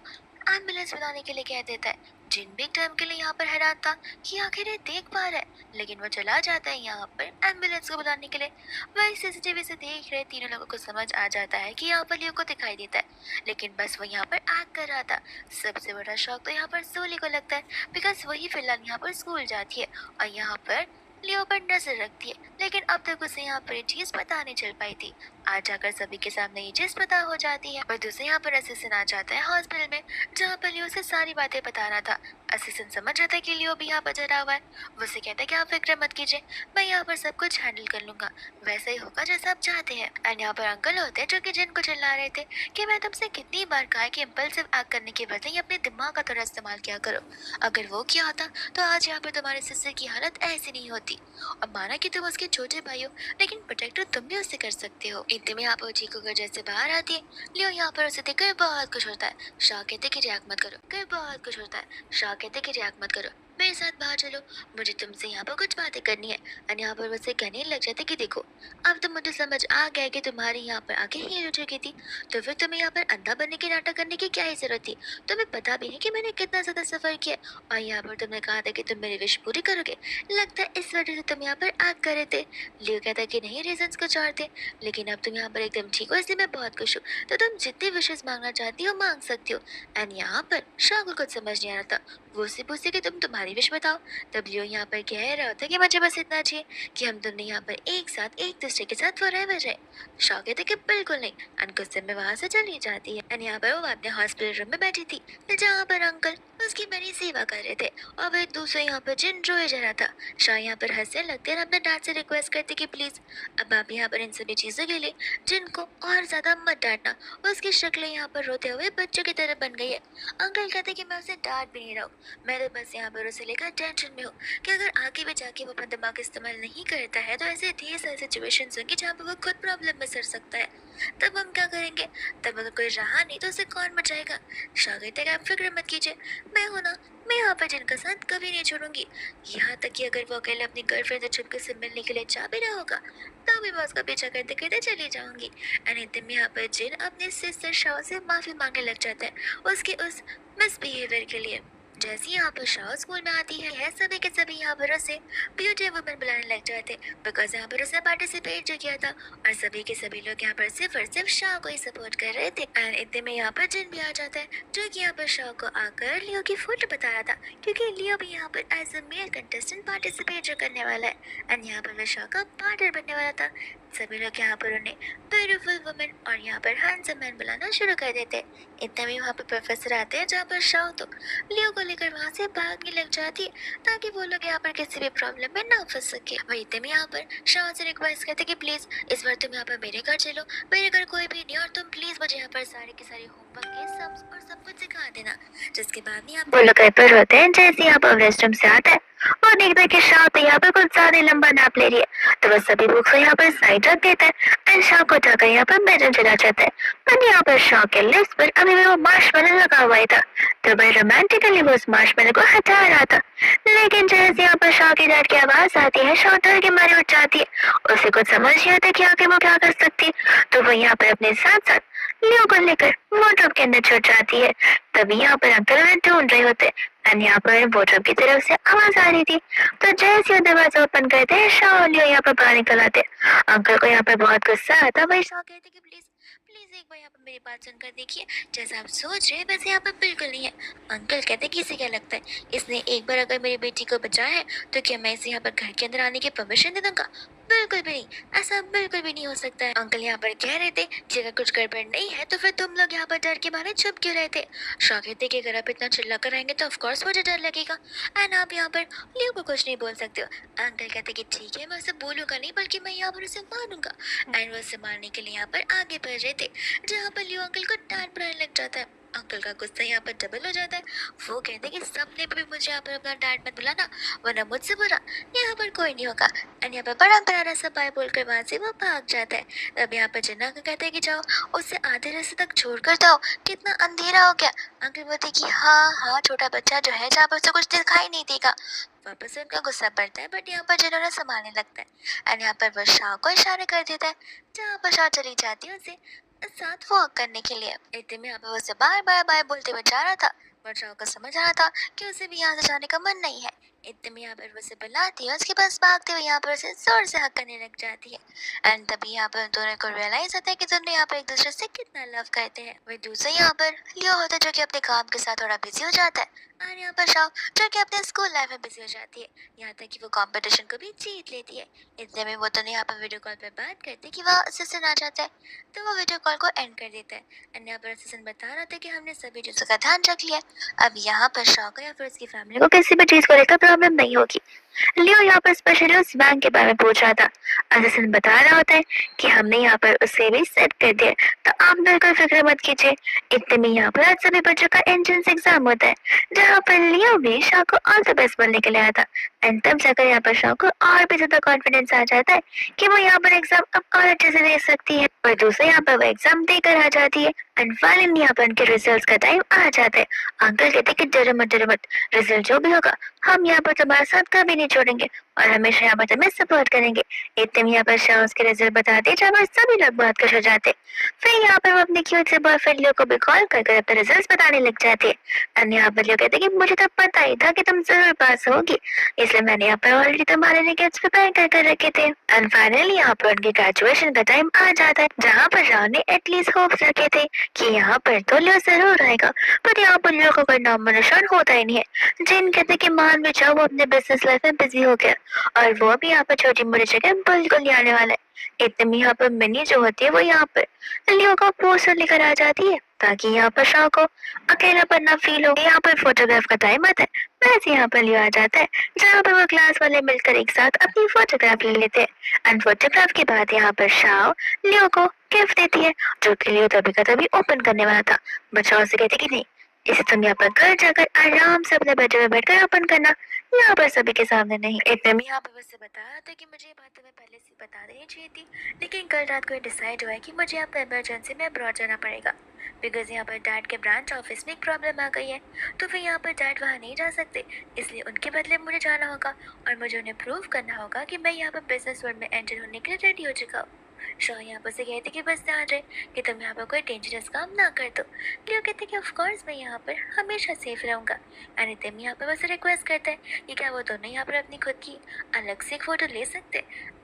एम्बुलेंस बुलाने के लिए कह देता है। जिन भी टाइम के लिए यहाँ पर हैरान था कि आखिर ये देख पा रहा है, लेकिन वो चला जाता है यहाँ पर एम्बुलेंस को बुलाने के लिए। वही सीसीटीवी से देख रहे तीनों लोगों को समझ आ जाता है कि यहाँ पर लियो को दिखाई देता है, लेकिन बस वो यहाँ पर एक्ट कर रहा था। सबसे बड़ा शौक तो यहाँ पर सोली को लगता है, बिकॉज वही फिलहाल यहाँ पर स्कूल जाती है और यहाँ पर लियो पर नजर रखती है, लेकिन अब तक उसे यहाँ पर ये चीज पता नहीं चल पाई थी। आज जाकर सभी के सामने ये चीज पता हो जाती है। और दूसरे यहाँ पर असिस्टेंट आ जाता है हॉस्पिटल में, जहाँ पर लियो उसे सारी बातें बता रहा था। असिस्टेंट समझ जाता है कि लियो भी यहाँ पर डरा हुआ है। वो उसे कहता है कि आप फिक्र मत कीजिए, मैं यहाँ पर सब कुछ हैंडल कर लूंगा, वैसा ही होगा जैसा आप चाहते हैं। एंड यहाँ पर अंकल होते हैं जो कि जिनको चिल्ला रहे थे कि मैं तुमसे कितनी बार कहा है कि इम्पल्सिव एक्ट करने के बदले अपने दिमाग का थोड़ा इस्तेमाल किया करो। अगर वो किया होता तो आज यहाँ पर तुम्हारे सिस्टर की हालत ऐसी नहीं होती। और माना कि तुम उसके छोटे भाई हो, लेकिन प्रोटेक्टर तुम भी उससे कर सकते हो। इतने में यहाँ पर चीकू घर जैसे बाहर आती है। लियो यहाँ पर उसे देखकर बहुत खुश होता है। शाह कहते कि रिएक्ट मत करो, कर बहुत खुश होता है। शाह कहते कि रिएक्ट मत करो, मेरे साथ बाहर चलो, मुझे तुमसे यहाँ पर कुछ बातें करनी है। और यहाँ पर उसे कहने लग जाते कि देखो, अब तो मुझे समझ आ गया कि तुम्हारी यहाँ पर आंखें हील हो चुकी थी, तो फिर तुम्हें यहाँ पर अंधा बनने के नाटक करने की क्या ही जरूरत थी। तुम्हें पता भी है कि मैंने कितना ज्यादा सफर किया। और यहाँ पर तुमने कहा था कि तुम मेरी विश पूरी करोगे, लगता है इस वजह से तुम यहाँ पर एक्ट कर रहे थे। लियो कहता है कि नहीं, रीजंस कुछ और थे, लेकिन अब तुम यहाँ पर एकदम ठीक हो, इसलिए मैं बहुत खुश हूँ। तो तुम जितनी विशेष मांगना चाहती हो मांग सकती हो। एंड यहाँ पर शाह को कुछ समझ नहीं आ रहा था। वो उससे पूछते कि तुम तुम्हारी विश बताओ। तब लियो यहाँ पर कह रहा होता कि मुझे बस इतना चाहिए कि हम दोनों यहाँ पर एक साथ एक दूसरे के साथ फॉरएवर रहे। शाह कहते कि बिल्कुल नहीं। एंड गुस्से में वहां से चली जाती है। एंड यहाँ पर वो अपने हॉस्पिटल रूम में बैठी थी, जहाँ पर अंकल उसकी बड़ी सेवा कर रहे थे और वह दूसरे यहाँ पर जिन रोए जा रहा था। शाह यहाँ पर हंसने लगते और अपने डैड से रिक्वेस्ट करते कि प्लीज अब आप यहाँ पर इन सभी चीजों के लिए जिनको और ज्यादा मत डांटना। उसकी शक्ल यहाँ पर रोते हुए बच्चों की तरह बन गई है। अंकल कहते कि मैं उसे डांट भी नहीं रहा हूँ, मैं तो बस यहाँ पर उसे लेकर टेंशन में हूँ कि अगर आगे भी जाके वो अपना दिमाग इस्तेमाल नहीं करता है तो ऐसे ढेर सारी सिचुएशंस होंगी जहाँ पर वो खुद प्रॉब्लम में सड़ सकता है। तब हम क्या करेंगे? तब अगर कोई रहा नहीं तो उसे कौन बचाएगा? शाह कहते हैं आप फिक्र मत कीजिए, मैं हूं ना, मैं यहाँ पर जिनका साथ कभी नहीं छोड़ूंगी। यहाँ तक कि अगर वो अकेले अपनी गर्लफ्रेंड से चुपके से मिलने के लिए जा भी रहा होगा तो भी मैं उसका पीछा करते करते चली जाऊंगी। एंड इतने में यहाँ पर जिन अपने सिस्टर शाह से माफी मांगने लग जाता है उसके उस मिसबिहेवियर के लिए। जैसे ही यहाँ पर शाह स्कूल में आती है सभी के सभी यहाँ पर उसे ब्यूटी वुमन बुलाने लग जाते बिकॉज यहाँ पर उसने पार्टिसिपेट जो किया था। और सभी के सभी लोग यहाँ पर सिर्फ और सिर्फ शाह को ही सपोर्ट कर रहे थे। एंड इतने में यहाँ पर जिन भी आ जाता है जो कि यहाँ पर शाह को आकर लियो की फोटो बता रहा था, क्योंकि लियो भी यहाँ पर as a male contestant participate जो करने वाला है। एंड यहाँ पर वह शाह का पार्टनर बनने वाला था। सभी लोग यहाँ पर उन्हें ब्यूटीफुल वुमन और यहाँ पर हैंडसम मैन बुलाना शुरू कर देते। इतने में वहाँ पर प्रोफेसर आते हैं जहाँ पर शाह तो लियो को लेकर वहाँ से भागने लग जाती है ताकि वो लोग यहाँ पर किसी भी प्रॉब्लम में ना फंस सके। वही इतने में यहाँ पर शाह से रिक्वेस्ट करते कि प्लीज इस बार तुम यहाँ पर मेरे घर चलो, मेरे घर कोई भी नहीं, और तुम प्लीज मुझे यहाँ पर सारे के सारे होमवर्क के सब और सब कुछ सिखा देना। जिसके बाद में वो लोग घर पर होते हैं। जैसे यहाँ पर रेस्टरूम से आता है वो देखता है कि शाह तो यहाँ पर कुछ ज्यादा लंबा नाप ले रही है, तो वह सभी बुक्स को यहाँ पर साइड रख देता है एंड शाह को उठाकर यहाँ पर बेडरूम चला जाता है। पर यहाँ पर शाह के लिप्स पर अभी भी वो मार्शमेलो लगा हुआ ही था, तो वह रोमांटिकली वो उस मार्शमेलो को हटा रहा था। लेकिन जैसे यहाँ पर शाह की डैड की आवाज आती है, शाह डर के मारे उठ जाती है। उसे कुछ समझ नहीं आता कि आगे वो क्या कर सकती है, तो वो यहाँ पर अपने साथ साथ लियो को लेकर वार्डरोब के अंदर छुप जाती है। तभी यहाँ पर अंकल उन्हें ढूंढ रहे होते एंड यहाँ पर वार्डरोब की तरफ से आवाज आ रही थी। तो जैसे वो दरवाजा ओपन करते हैं शाह और लियो यहाँ पर बाहर निकल आते। अंकल को यहाँ पर बहुत गुस्सा आता, वही शाह कहते कि प्लीज प्लीज एक बार यहाँ पर मेरी बात सुनकर देखिए, जैसा आप सोच रहे वैसे यहाँ पर बिल्कुल नहीं है। अंकल कहते कि इसे क्या लगता है, इसने एक बार अगर मेरी बेटी को बचाया है तो क्या मैं इसे यहाँ पर घर के अंदर आने की परमिशन दे दूंगा? बिल्कुल भी नहीं, ऐसा बिल्कुल भी नहीं हो सकता है। अंकल यहाँ पर कह रहे थे कि अगर कुछ गड़बड़ नहीं है तो फिर तुम लोग यहाँ पर डर के मारे चुप क्यों रहे थे? शाह कहते कि अगर आप इतना चिल्ला कर आएंगे तो ऑफकोर्स मुझे डर लगेगा एंड आप यहाँ पर लियो को कुछ नहीं बोल सकते हो। अंकल कहते कि ठीक है, मैं उसे बोलूंगा नहीं बल्कि मैं यहाँ पर उसे मारूंगा। एंड वो उसे मारने के लिए यहाँ पर आगे बढ़ रहे थे, जहाँ पर लियो अंकल को डांट पड़ने लग जाता है। अंकल का गुस्सा यहाँ पर डबल हो जाता है। वो कहते हैं कि सबने भी मुझे यहाँ पर अपना डैड मत बुलाना, वरना मुझसे बुरा यहाँ पर कोई नहीं होगा। एंड यहाँ पर बड़ा प्यारा सा बाय बोलकर वहाँ से वो भाग जाता है। तब यहाँ पर जिन्ना को कहते हैं कि जाओ उसे आधे रास्ते तक छोड़ कर जाओ, कितना अंधेरा हो गया। अंकल बोलते कि हाँ हाँ, छोटा बच्चा जो है जहाँ पर उसे कुछ दिखाई नहीं देगा। वापस से उनका गुस्सा बढ़ता है बट यहाँ पर जिन्होंने संभालने लगता है एंड यहाँ पर वो शाह को इशारा कर देता है, जहाँ पर शाह चली जाती है उसे साथ वॉक करने के लिए। इतने में यहाँ पर उसे बार बार बाय बोलते हुए जा रहा था, बट शाह को समझ आ रहा था कि उसे भी यहाँ से जाने का मन नहीं है। इतने में यहाँ पर वो उसे बुलाती है, उसके पास भागते हुए यहाँ पर उसे जोर से हक करने लग जाती है। एंड तभी यहाँ पर दोनों को रियलाइज होता है कि दोनों यहाँ पर एक दूसरे से कितना लव करते हैं। वही दूसरा यहाँ पर लियो होता है जो कि अपने काम के साथ थोड़ा बिजी हो जाता है, और यहाँ पर शाओ जो कि अपने स्कूल लाइफ में बिजी हो जाती है, यहाँ तक कि वो कंपटीशन को भी जीत लेती है। इतने में वो दोनों यहाँ पर वीडियो कॉल पर बात करते हैं कि वह असिस्टेंट आ जाता है, तो वो वीडियो कॉल को एंड कर देता है। एंड यहाँ पर असिस्टेंट बता रहा था कि हमने सभी चीजों का ध्यान रख लिया है। अब यहाँ पर शाओ को या फिर उसकी फैमिली को किसी भी चीज को लेकर प्रॉब्लम नहीं होगी। लियो यहाँ पर स्पेशली उस बैंक के बारे में पूछ रहा था। असिस्टेंट बता रहा होता है कि हमने यहाँ पर उसे भी सेट कर दिया, तो आप बिल्कुल फिक्र मत कीजिए। इतने में यहाँ पर आज सभी बच्चों का एंट्रेंस एग्जाम होता है, जहाँ पर लियो भी शाह को ऑल द बेस्ट बोलने के लिए आया था। एंड तब जाकर यहाँ पर शाह को और भी ज्यादा कॉन्फिडेंस आ जाता है कि वो यहाँ पर एग्जाम अब और अच्छे से दे सकती है, और दूसरे यहाँ पर वो एग्जाम देकर आ जाती है। एंड फाइनली यहाँ पर उनके रिजल्ट का टाइम आ जाता है। अंकल कहते कि डरो मत, रिजल्ट जो भी होगा हम यहाँ पर तुम्हारा साथ कभी नहीं छोड़ेंगे और हमेशा यहाँ पर तुम्हें सपोर्ट करेंगे। इतने में यहाँ पर शाह उसके रिजल्ट बताते जहाँ पर सभी लोग बहुत खुश हो जाते। फिर यहाँ पर वो अपने क्यूट से बॉयफ्रेंड लियो को भी कॉल कर कर अपने रिजल्ट बताने लग जाते हैं। एंड यहाँ पर लियो कहते कि मुझे तो पता ही था कि तुम जरूर पास होगी, इसलिए मैंने यहाँ पर ऑलरेडी तुम्हारे लिए गिफ्ट प्रिपेयर कर कर रखे थे। एंड फाइनली यहाँ पर उनके ग्रेजुएशन का टाइम आ जाता है, जहाँ पर शाह ने एटलीस्ट होप्स रखे थे कि यहाँ पर तो लियो जरूर आएगा, पर यहाँ पर लियो का कोई नाम निशान होता ही नहीं है। जिन कहते कि मान भी चाहो वो अपने बिजनेस लाइफ में बिजी हो गया, और वो भी यहाँ पर छोटी मोटी जगह बिल्कुल नहीं आने वाला है। इतने में यहाँ पर मिनी जो होती है वो यहाँ पर लियो का पोस्टर लेकर आ जाती है, ताकि यहाँ पर शाह को अकेलापन ना फील हो। यहाँ पर फोटोग्राफ का टाइम आता है, वैसे यहाँ पर लियो आ जाता है, जहाँ पर वो क्लास वाले मिलकर एक साथ अपनी फोटोग्राफ ले लेते हैं। एंड फोटोग्राफ के बाद यहाँ पर शाह लियो को गिफ्ट देती है, जो कि लियो तभी का तभी ओपन करने वाला था। बच्चों से कहते कि नहीं, इसे तुम यहाँ पर घर जाकर आराम से अपने बेड में बैठकर ओपन करना, यहाँ पर सभी के सामने नहीं। इतने में यहाँ पर बस बता रहा था कि मुझे ये बात तुम्हें पहले से बता देनी चाहिए थी, लेकिन कल रात को डिसाइड हुआ है कि मुझे आपको इमरजेंसी में अब्रॉड जाना पड़ेगा, बिकॉज यहाँ पर डैड के ब्रांच ऑफिस में एक प्रॉब्लम आ गई है। तो फिर यहाँ पर डैड वहाँ नहीं जा सकते, इसलिए उनके बदले मुझे जाना होगा, और मुझे उन्हें प्रूव करना होगा कि मैं यहाँ पर बिजनेस वर्ल्ड में एंटर होने के लिए रेडी हो चुका हूँ। शाह यहाँ पर से कहते कि बस ध्यान रहे कि तुम यहाँ पर कोई डेंजरस काम ना कर दो। लियो कहते कि ऑफ कोर्स मैं यहाँ पर हमेशा सेफ रहूंगा। एंड इतने में यहाँ पर बस रिक्वेस्ट करता है कि क्या वो दोनों यहाँ पर अपनी खुद की अलग से एक फोटो ले सकते।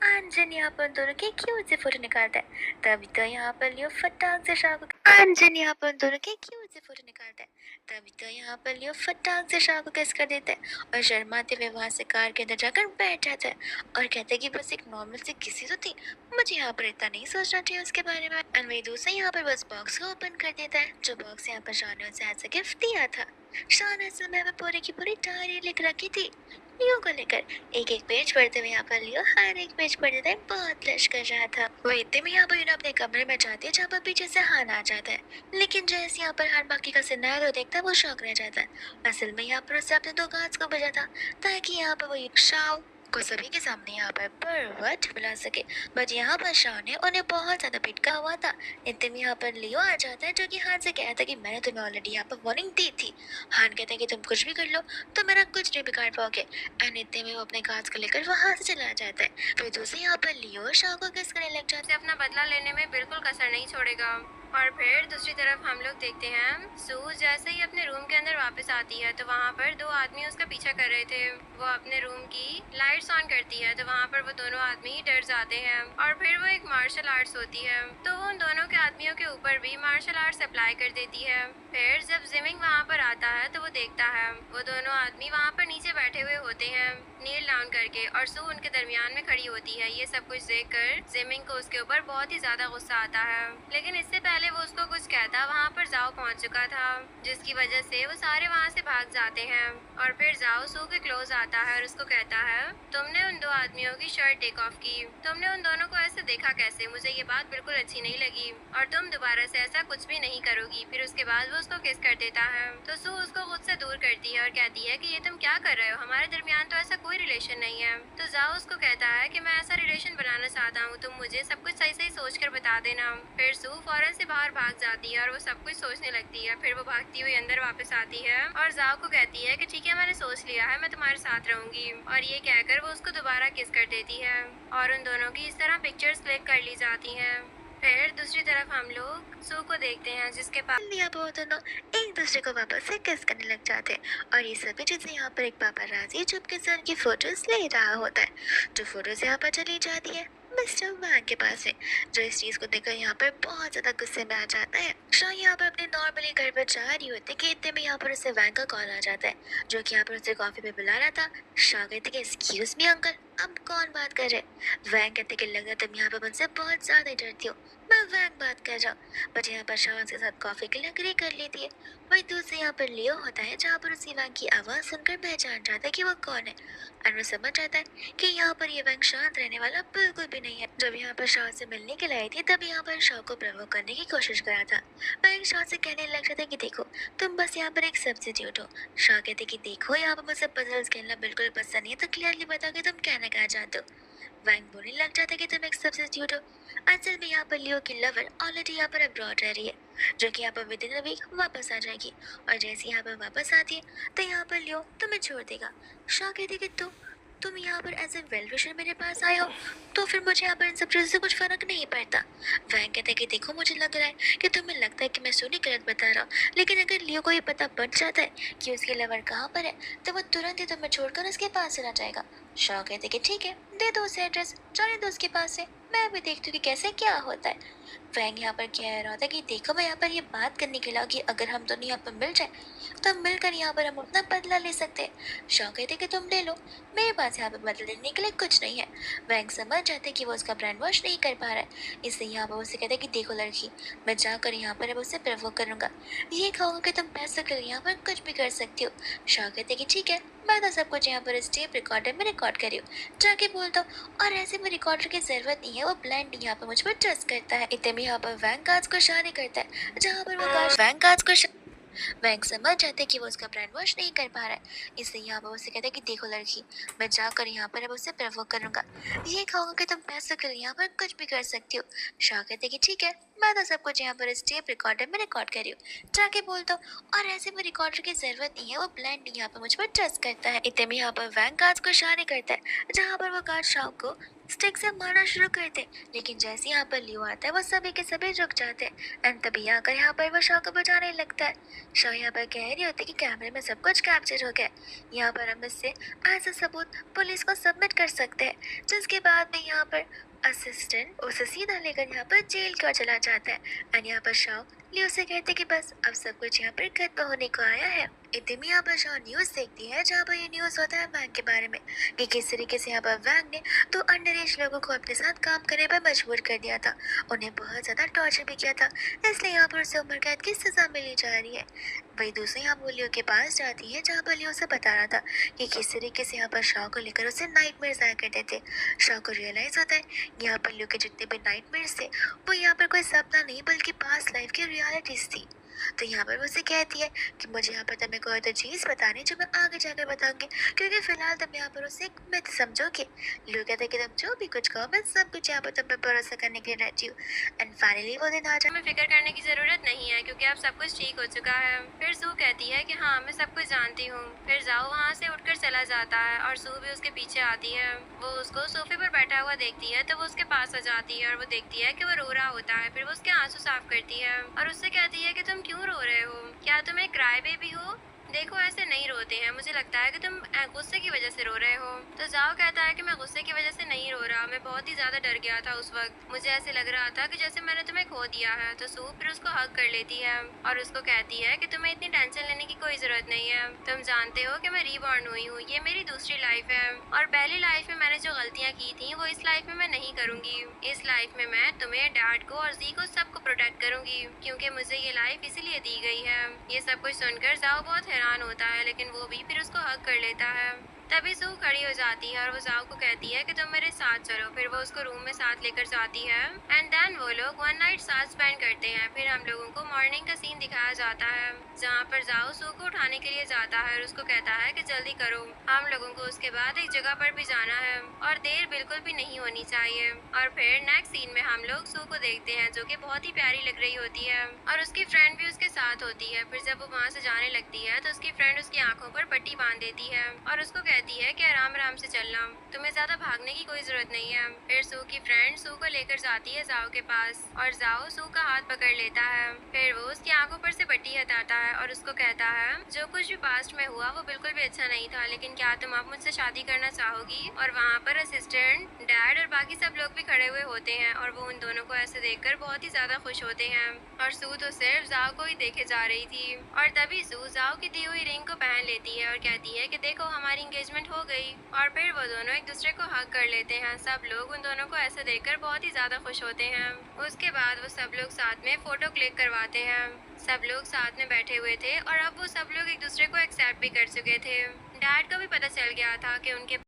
अंजन यहाँ पर उन दोनों की क्यूट से फोटो निकालता है, तभी तो यहाँ पर लियो फटाक से शाह को अंजन यहाँ पर उन दोनों की क्यूट से फोटो निकालता है, तभी तो यहाँ पर लियो फटाक से शाह को किस कर देता है, और शर्माते हुए वहां से कार के अंदर जाकर बैठ जाता है, और कहता है कि बस एक नॉर्मल सी किसी तो थी, मुझे यहाँ पर इतना नहीं सोचना चाहिए उसके बारे में। एंड वही दूसरा यहाँ पर बस बॉक्स को ओपन कर देता है, जो बॉक्स यहाँ पर शाह ने उसे एज अ गिफ्ट दिया था। शाह ने असल में पूरी की पूरी डायरी लिख रखी थी लियो को लेकर। एक एक पेज पढ़ते हुए यहाँ पर लियो हर एक पेज पढ़ते थे बहुत ब्लश कर रहा था। वो इतने में यहाँ पर यूना अपने कमरे में जाती है, जहाँ पर पीछे से हान आ जाता है, लेकिन जैसे यहाँ पर हान बाकी का सिनारियो देखता है वो शौक रह जाता है। असल में यहाँ पर उससे अपने दो गार्ड्स को भेजा था, ताकि यहाँ पर वो शाह को सभी के सामने यहाँ पर बर्वट बुला सके, बट यहाँ पर शाह ने उन्हें बहुत ज्यादा पिटका हुआ था। इतने में यहाँ पर लियो आ जाता है, जो कि हान से कहता है कि मैंने तुम्हें ऑलरेडी यहाँ पर वार्निंग दी थी। हान कहता है कि तुम कुछ भी कर लो तो मेरा कुछ नहीं बिगाड़ पाओगे। एंड इतने में वो अपने गार्ड्स को लेकर वहां से चला जाता है। फिर दूसरे यहाँ पर लियो शाह को किस करने लग जाता है, अपना बदला लेने में बिल्कुल कसर नहीं छोड़ेगा। और फिर दूसरी तरफ हम लोग देखते हैं सू जैसे ही अपने रूम के अंदर वापस आती है, तो वहाँ पर दो आदमी उसका पीछा कर रहे थे। वो अपने रूम की लाइट्स ऑन करती है, तो वहाँ पर वो दोनों आदमी डर जाते हैं, और फिर वो एक मार्शल आर्ट्स होती है, तो वो उन दोनों के आदमियों के ऊपर भी मार्शल आर्ट्स अप्लाई कर देती है। फिर जब जिमिंग वहाँ पर आता है, तो वो देखता है वो दोनों आदमी वहाँ पर नीचे बैठे हुए होते हैं नील डाउन करके, और सू उनके दरमियान में खड़ी होती है। ये सब कुछ देखकर जिमिंग को उसके ऊपर बहुत ही ज्यादा गुस्सा आता है, लेकिन इससे पहले वो उसको कुछ कहता वहाँ पर जाओ पहुँच चुका था, जिसकी वजह से वो सारे वहाँ से भाग जाते हैं। और फिर जाओ सू के क्लोज आता है और उसको कहता है तुमने उन दो आदमियों की शर्ट टेक ऑफ की, तुमने उन दोनों को ऐसे देखा कैसे, मुझे ये बात बिल्कुल अच्छी नहीं लगी, और तुम दोबारा से ऐसा कुछ भी नहीं करोगी। फिर उसके बाद वो उसको किस कर देता है, तो सू उसको खुद से दूर करती है और कहती है कि ये तुम क्या कर रहे हो, हमारे दरमियान तो ऐसा कोई रिलेशन नहीं है। तो जाओ उसको कहता है कि मैं ऐसा रिलेशन बनाना चाहता हूँ, तुम मुझे सब कुछ सही सही सोच कर बता देना। फिर सू फौरन से बाहर भाग जाती है और वो सब कुछ सोचने लगती है। फिर वो भागती हुई अंदर वापस आती है और जाओ को कहती है कि ठीक है मैंने सोच लिया है, मैं तुम्हारे साथ रहूंगी, और ये कहकर वो उसको दोबारा किस कर देती है, और उन दोनों की इस तरह पिक्चर्स क्लिक कर ली जाती हैं। फिर दूसरी तरफ हम लोग सू को देखते हैं जिसके पास यहाँ पर वो दोनों एक दूसरे को वापस से किस करने लग जाते हैं और ये सभी चीजें यहाँ पर एक पापाराजी चुपके से उनकी फोटोज ले रहा होता है। जो फोटोज यहाँ पर चली जाती है मिस्टर वैंग के पास है, जो इस चीज को देखकर यहाँ पर बहुत ज्यादा गुस्से में आ जाता है। शाह यहाँ पर अपने नॉर्मली घर पर जा रही होती है कि इतने में यहाँ पर उसे वैंग का कॉल आ जाता है, जो कि यहाँ पर उसे कॉफी पे बुला रहा था। शाह कहते कि एक्सक्यूज मी अंकल, अब कौन बात कर रहे? वैंग कहते कि लग रहा तुम यहाँ पर मुझसे बहुत ज्यादा डरती हो, मैं वैंग बात कर रहा हूँ। बट यहाँ पर शाह के साथ कॉफी के लिए अग्री कर लेती है। वही दूसरे यहाँ पर लियो होता है, जहाँ पर उसी वैंग की आवाज सुनकर पहचान जाता है कि वो कौन है और वो समझ जाता है कि यहाँ पर ये वैंग शांत रहने वाला बिल्कुल भी नहीं है। जब यहाँ पर शाह से मिलने के लिए आई थी तब यहाँ पर शाह को प्रवोक करने की कोशिश करा था। वैंग शाह से कहने लग जाता है कि देखो तुम बस यहाँ पर एक सब्स्टिट्यूट हो। शाह कहते कि देखो यहाँ पर मुझे पजल्स खेलना बिल्कुल पसंद नहीं है, तो क्लियरली बताओ कि तुम कहना क्या चाहते हो। वैंग बोलने लग जाता है कि तुम एक सब्स्टिट्यूट हो। असल में यहाँ पर लियो की लवर ऑलरेडी यहाँ पर अब्रॉड रह रही है, जो कि यहाँ पर विद इन अ वीक वापस आ जाएगी और जैसे यहाँ पर वापस आती है तो यहाँ पर लियो तुम्हें छोड़ देगा। शाह कहती कि तुम यहाँ पर एज ए वेल विशर मेरे पास आए हो, तो फिर मुझे यहाँ पर इन सब चीज़ों से कुछ फर्क नहीं पड़ता। वैंग कहते कि देखो मुझे लग रहा है कि तुम्हें लगता है कि मैं सोनी गलत बता रहा हूँ, लेकिन अगर लियो को ये पता पड़ जाता है कि उसकी लवर कहाँ पर है तो वो तुरंत ही तुम्हें छोड़कर उसके पास चला जाएगा। शाह कहते कि ठीक है, दे दो उसे एड्रेस, जाने दो उसके पास से, मैं भी देखती हूँ कि कैसे क्या होता है। वैंग यहाँ पर कह रहा था कि देखो मैं यहाँ पर ये बात करने के लिए कि अगर हम दोनों यहाँ पर मिल जाए तो मिलकर यहाँ पर हम अपना बदला ले सकते हैं। शाह कहते कि तुम ले लो, मेरे पास यहाँ पर बदला लेने के लिए कुछ नहीं है। वैंग समझ जाते कि वो उसका ब्रेन वॉश नहीं कर पा रहा है, इसलिए यहाँ पर उसे कहते कि देखो लड़की, मैं जाकर यहाँ पर अब उसे प्रवोक करूंगा, ये कहूँगा कि तुम पैसों के लिए यहाँ पर कुछ भी कर सकती हो। शाह कहते कि ठीक है, मैं तो सब कुछ यहाँ पर इस टेप रिकॉर्डर में रिकॉर्ड कर रही हूँ, जाके बोल दो। और ऐसे में रिकॉर्डर की जरूरत नहीं है, वो ब्लाइंड यहाँ पर मुझ पर ट्रस्ट करता है। इतने में यहाँ पर वैंग गार्ड्स को इशारे करता है, जहाँ पर वो गार्ड वैंग गार्ड्स को वैंग समझ जाते कि वो उसका ब्रेन वॉश नहीं कर पा रहा है, इसलिए यहाँ पर उसे कहते कि देखो लड़की, मैं जाकर यहाँ पर अब उसे प्रवोक करूंगा, ये कहूँगा कि तुम पैसों के लिए यहाँ पर कुछ भी कर सकती हो। शाह कहते कि ठीक है, मैं तो सब कुछ यहाँ पर इस टेप रिकॉर्डर में रिकॉर्ड कर रही हूँ, जाके बोल दो। और ऐसे में रिकॉर्डर की जरूरत नहीं है, वो ब्लाइंड यहाँ पर मुझ पर ट्रस्ट करता है। इतने में यहाँ पर वैंग गार्ड्स को इशारे करता है, जहाँ पर वो गार्ड शाह को स्टिक से मारना शुरू करते, लेकिन जैसे यहाँ पर लियो आता है वो सभी के सभी रुक जाते हैं एंड तभी आकर यहाँ पर वो शाह को बचाने लगता है। शाह यहाँ पर कह रही होती कि कैमरे में सब कुछ कैप्चर हो गया, यहाँ पर हम इससे एज अ सबूत पुलिस को सबमिट कर सकते हैं, जिसके बाद में यहाँ पर असिस्टेंट उसे सीधा लेकर यहाँ पर जेल की ओर चला जाता है एंड यहाँ पर शाह लियो से कहते कि बस अब सब कुछ यहाँ पर खत्म होने को आया है। इतने में यहाँ पर शाह न्यूज़ देखती है, जहाँ पर ये न्यूज़ होता है वैंग के बारे में कि किस तरीके से यहाँ पर वैंग ने तो अंडर एज लोगों को अपने साथ काम करने पर मजबूर कर दिया था, उन्हें बहुत ज़्यादा टॉर्चर भी किया था, इसलिए यहाँ पर उसे उम्र कैद की सज़ा मिली जा रही है। वही दूसरे यहाँ वो लियो के पास जाती है, जहाँ पर लियो उसे बता रहा था कि किस तरीके से यहाँ पर शाह को लेकर उसे नाइटमेयर्स आया करते थे। शाह को रियलाइज होता है यहाँ पर लियो के जितने भी नाइटमेयर्स थे वो यहाँ पर कोई सपना नहीं बल्कि पास्ट लाइफ की रियलिटीज थी। तो यहाँ पर वो उसे कहती है कि मुझे यहाँ पर तुम्हें कोई तो चीज़ बतानी जो मैं आगे जाकर बताऊंगी, क्योंकि फिलहाल तुम यहाँ पर उसे एक मिथ समझोगे। लोग कहते हैं कि तुम जो भी कुछ कहो मैं सब कुछ यहाँ पर तुम पर भरोसा करने के लिए रहती हूँ। एंड फाइनली वो दिन आ जाता हमें फिक्र करने की जरूरत नहीं है क्योंकि अब सब कुछ ठीक हो चुका है। फिर सू कहती है कि हाँ मैं सब कुछ जानती हूँ। फिर जाओ वहाँ से उठकर चला जाता है और सू भी उसके पीछे आती है। वो उसको सोफे पर बैठा हुआ देखती है तो वो उसके पास आ जाती है और वो देखती है कि वो रो रहा होता है। फिर वो उसके आंसू साफ करती है और उससे कहती है कि तुम क्यों रो रहे हो, क्या तुम एक क्राई बेबी हो? देखो ऐसे नहीं रोते हैं, मुझे लगता है कि तुम गुस्से की वजह से रो रहे हो। तो जाओ कहता है कि मैं गुस्से की वजह से नहीं रो रहा, मैं बहुत ही ज्यादा डर गया था उस वक्त, मुझे ऐसे लग रहा था कि जैसे मैंने तुम्हें खो दिया है। तो सू फिर उसको हग कर लेती है और उसको कहती है कि तुम्हें इतनी टेंशन लेने की कोई जरूरत नहीं है, तुम जानते हो कि मैं रीबॉर्न हुई हूँ, ये मेरी दूसरी लाइफ है और पहली लाइफ में मैंने जो गलतियाँ की थी वो इस लाइफ में मैं नहीं करूंगी। इस लाइफ में मैं तुम्हें, डैड को और जी को सबको प्रोटेक्ट करूंगी क्योंकि मुझे ये लाइफ इसीलिए दी गई है। ये सब कुछ सुनकर जाओ बहुत हैरान होता है, लेकिन वो भी फिर उसको हग कर लेता है। तभी सू खड़ी हो जाती है और वो जाओ को कहती है कि तुम मेरे साथ चलो। फिर वो उसको रूम में साथ लेकर जाती है एंड देन वो लोग वन नाइट साथ स्पेंड करते हैं। फिर हम लोगों को मॉर्निंग का सीन दिखाया जाता है जहाँ पर जाओ सू को उठाने के लिए जाता है और उसको कहता है कि जल्दी करो, हम लोगों को उसके बाद एक जगह पर भी जाना है और देर बिल्कुल भी नहीं होनी चाहिए। और फिर नेक्स्ट सीन में हम लोग सू को देखते हैं जो कि बहुत ही प्यारी लग रही होती है और उसकी फ्रेंड भी उसके साथ होती है। फिर जब वो वहाँ से जाने लगती है तो उसकी फ्रेंड उसकी आंखों पर पट्टी बांध देती है और उसको कहती है कि आराम आराम से चलना, तुम्हें ज्यादा भागने की कोई जरूरत नहीं है। फिर सू की फ्रेंड सू को लेकर जाती है जाओ के पास और जाओ सू का हाथ पकड़ लेता है। फिर वो उसकी आंखों पर से पट्टी हटाता है और उसको कहता है जो कुछ भी पास्ट में हुआ वो बिल्कुल भी अच्छा नहीं था, लेकिन क्या तुम अब मुझसे शादी करना चाहोगी? और वहाँ पर असिस्टेंट, डैड और बाकी सब लोग भी खड़े हुए होते हैं और वो उन दोनों को ऐसे देखकर बहुत ही ज्यादा खुश होते हैं। और सू तो सिर्फ जाओ को ही देखे जा रही थी और तभी सू जाओ की दी हुई रिंग को पहन लेती है और कहती है कि देखो हमारी एंगेजमेंट हो गई। और फिर वो दोनों एक दूसरे को हग कर लेते हैं। सब लोग उन दोनों को ऐसे देखकर बहुत ही ज्यादा खुश होते हैं। उसके बाद वो सब लोग साथ में फोटो क्लिक करवाते हैं। सब लोग साथ में बैठे हुए थे और अब वो सब लोग एक दूसरे को एक्सेप्ट भी कर चुके थे। डैड को भी पता चल गया था कि उनके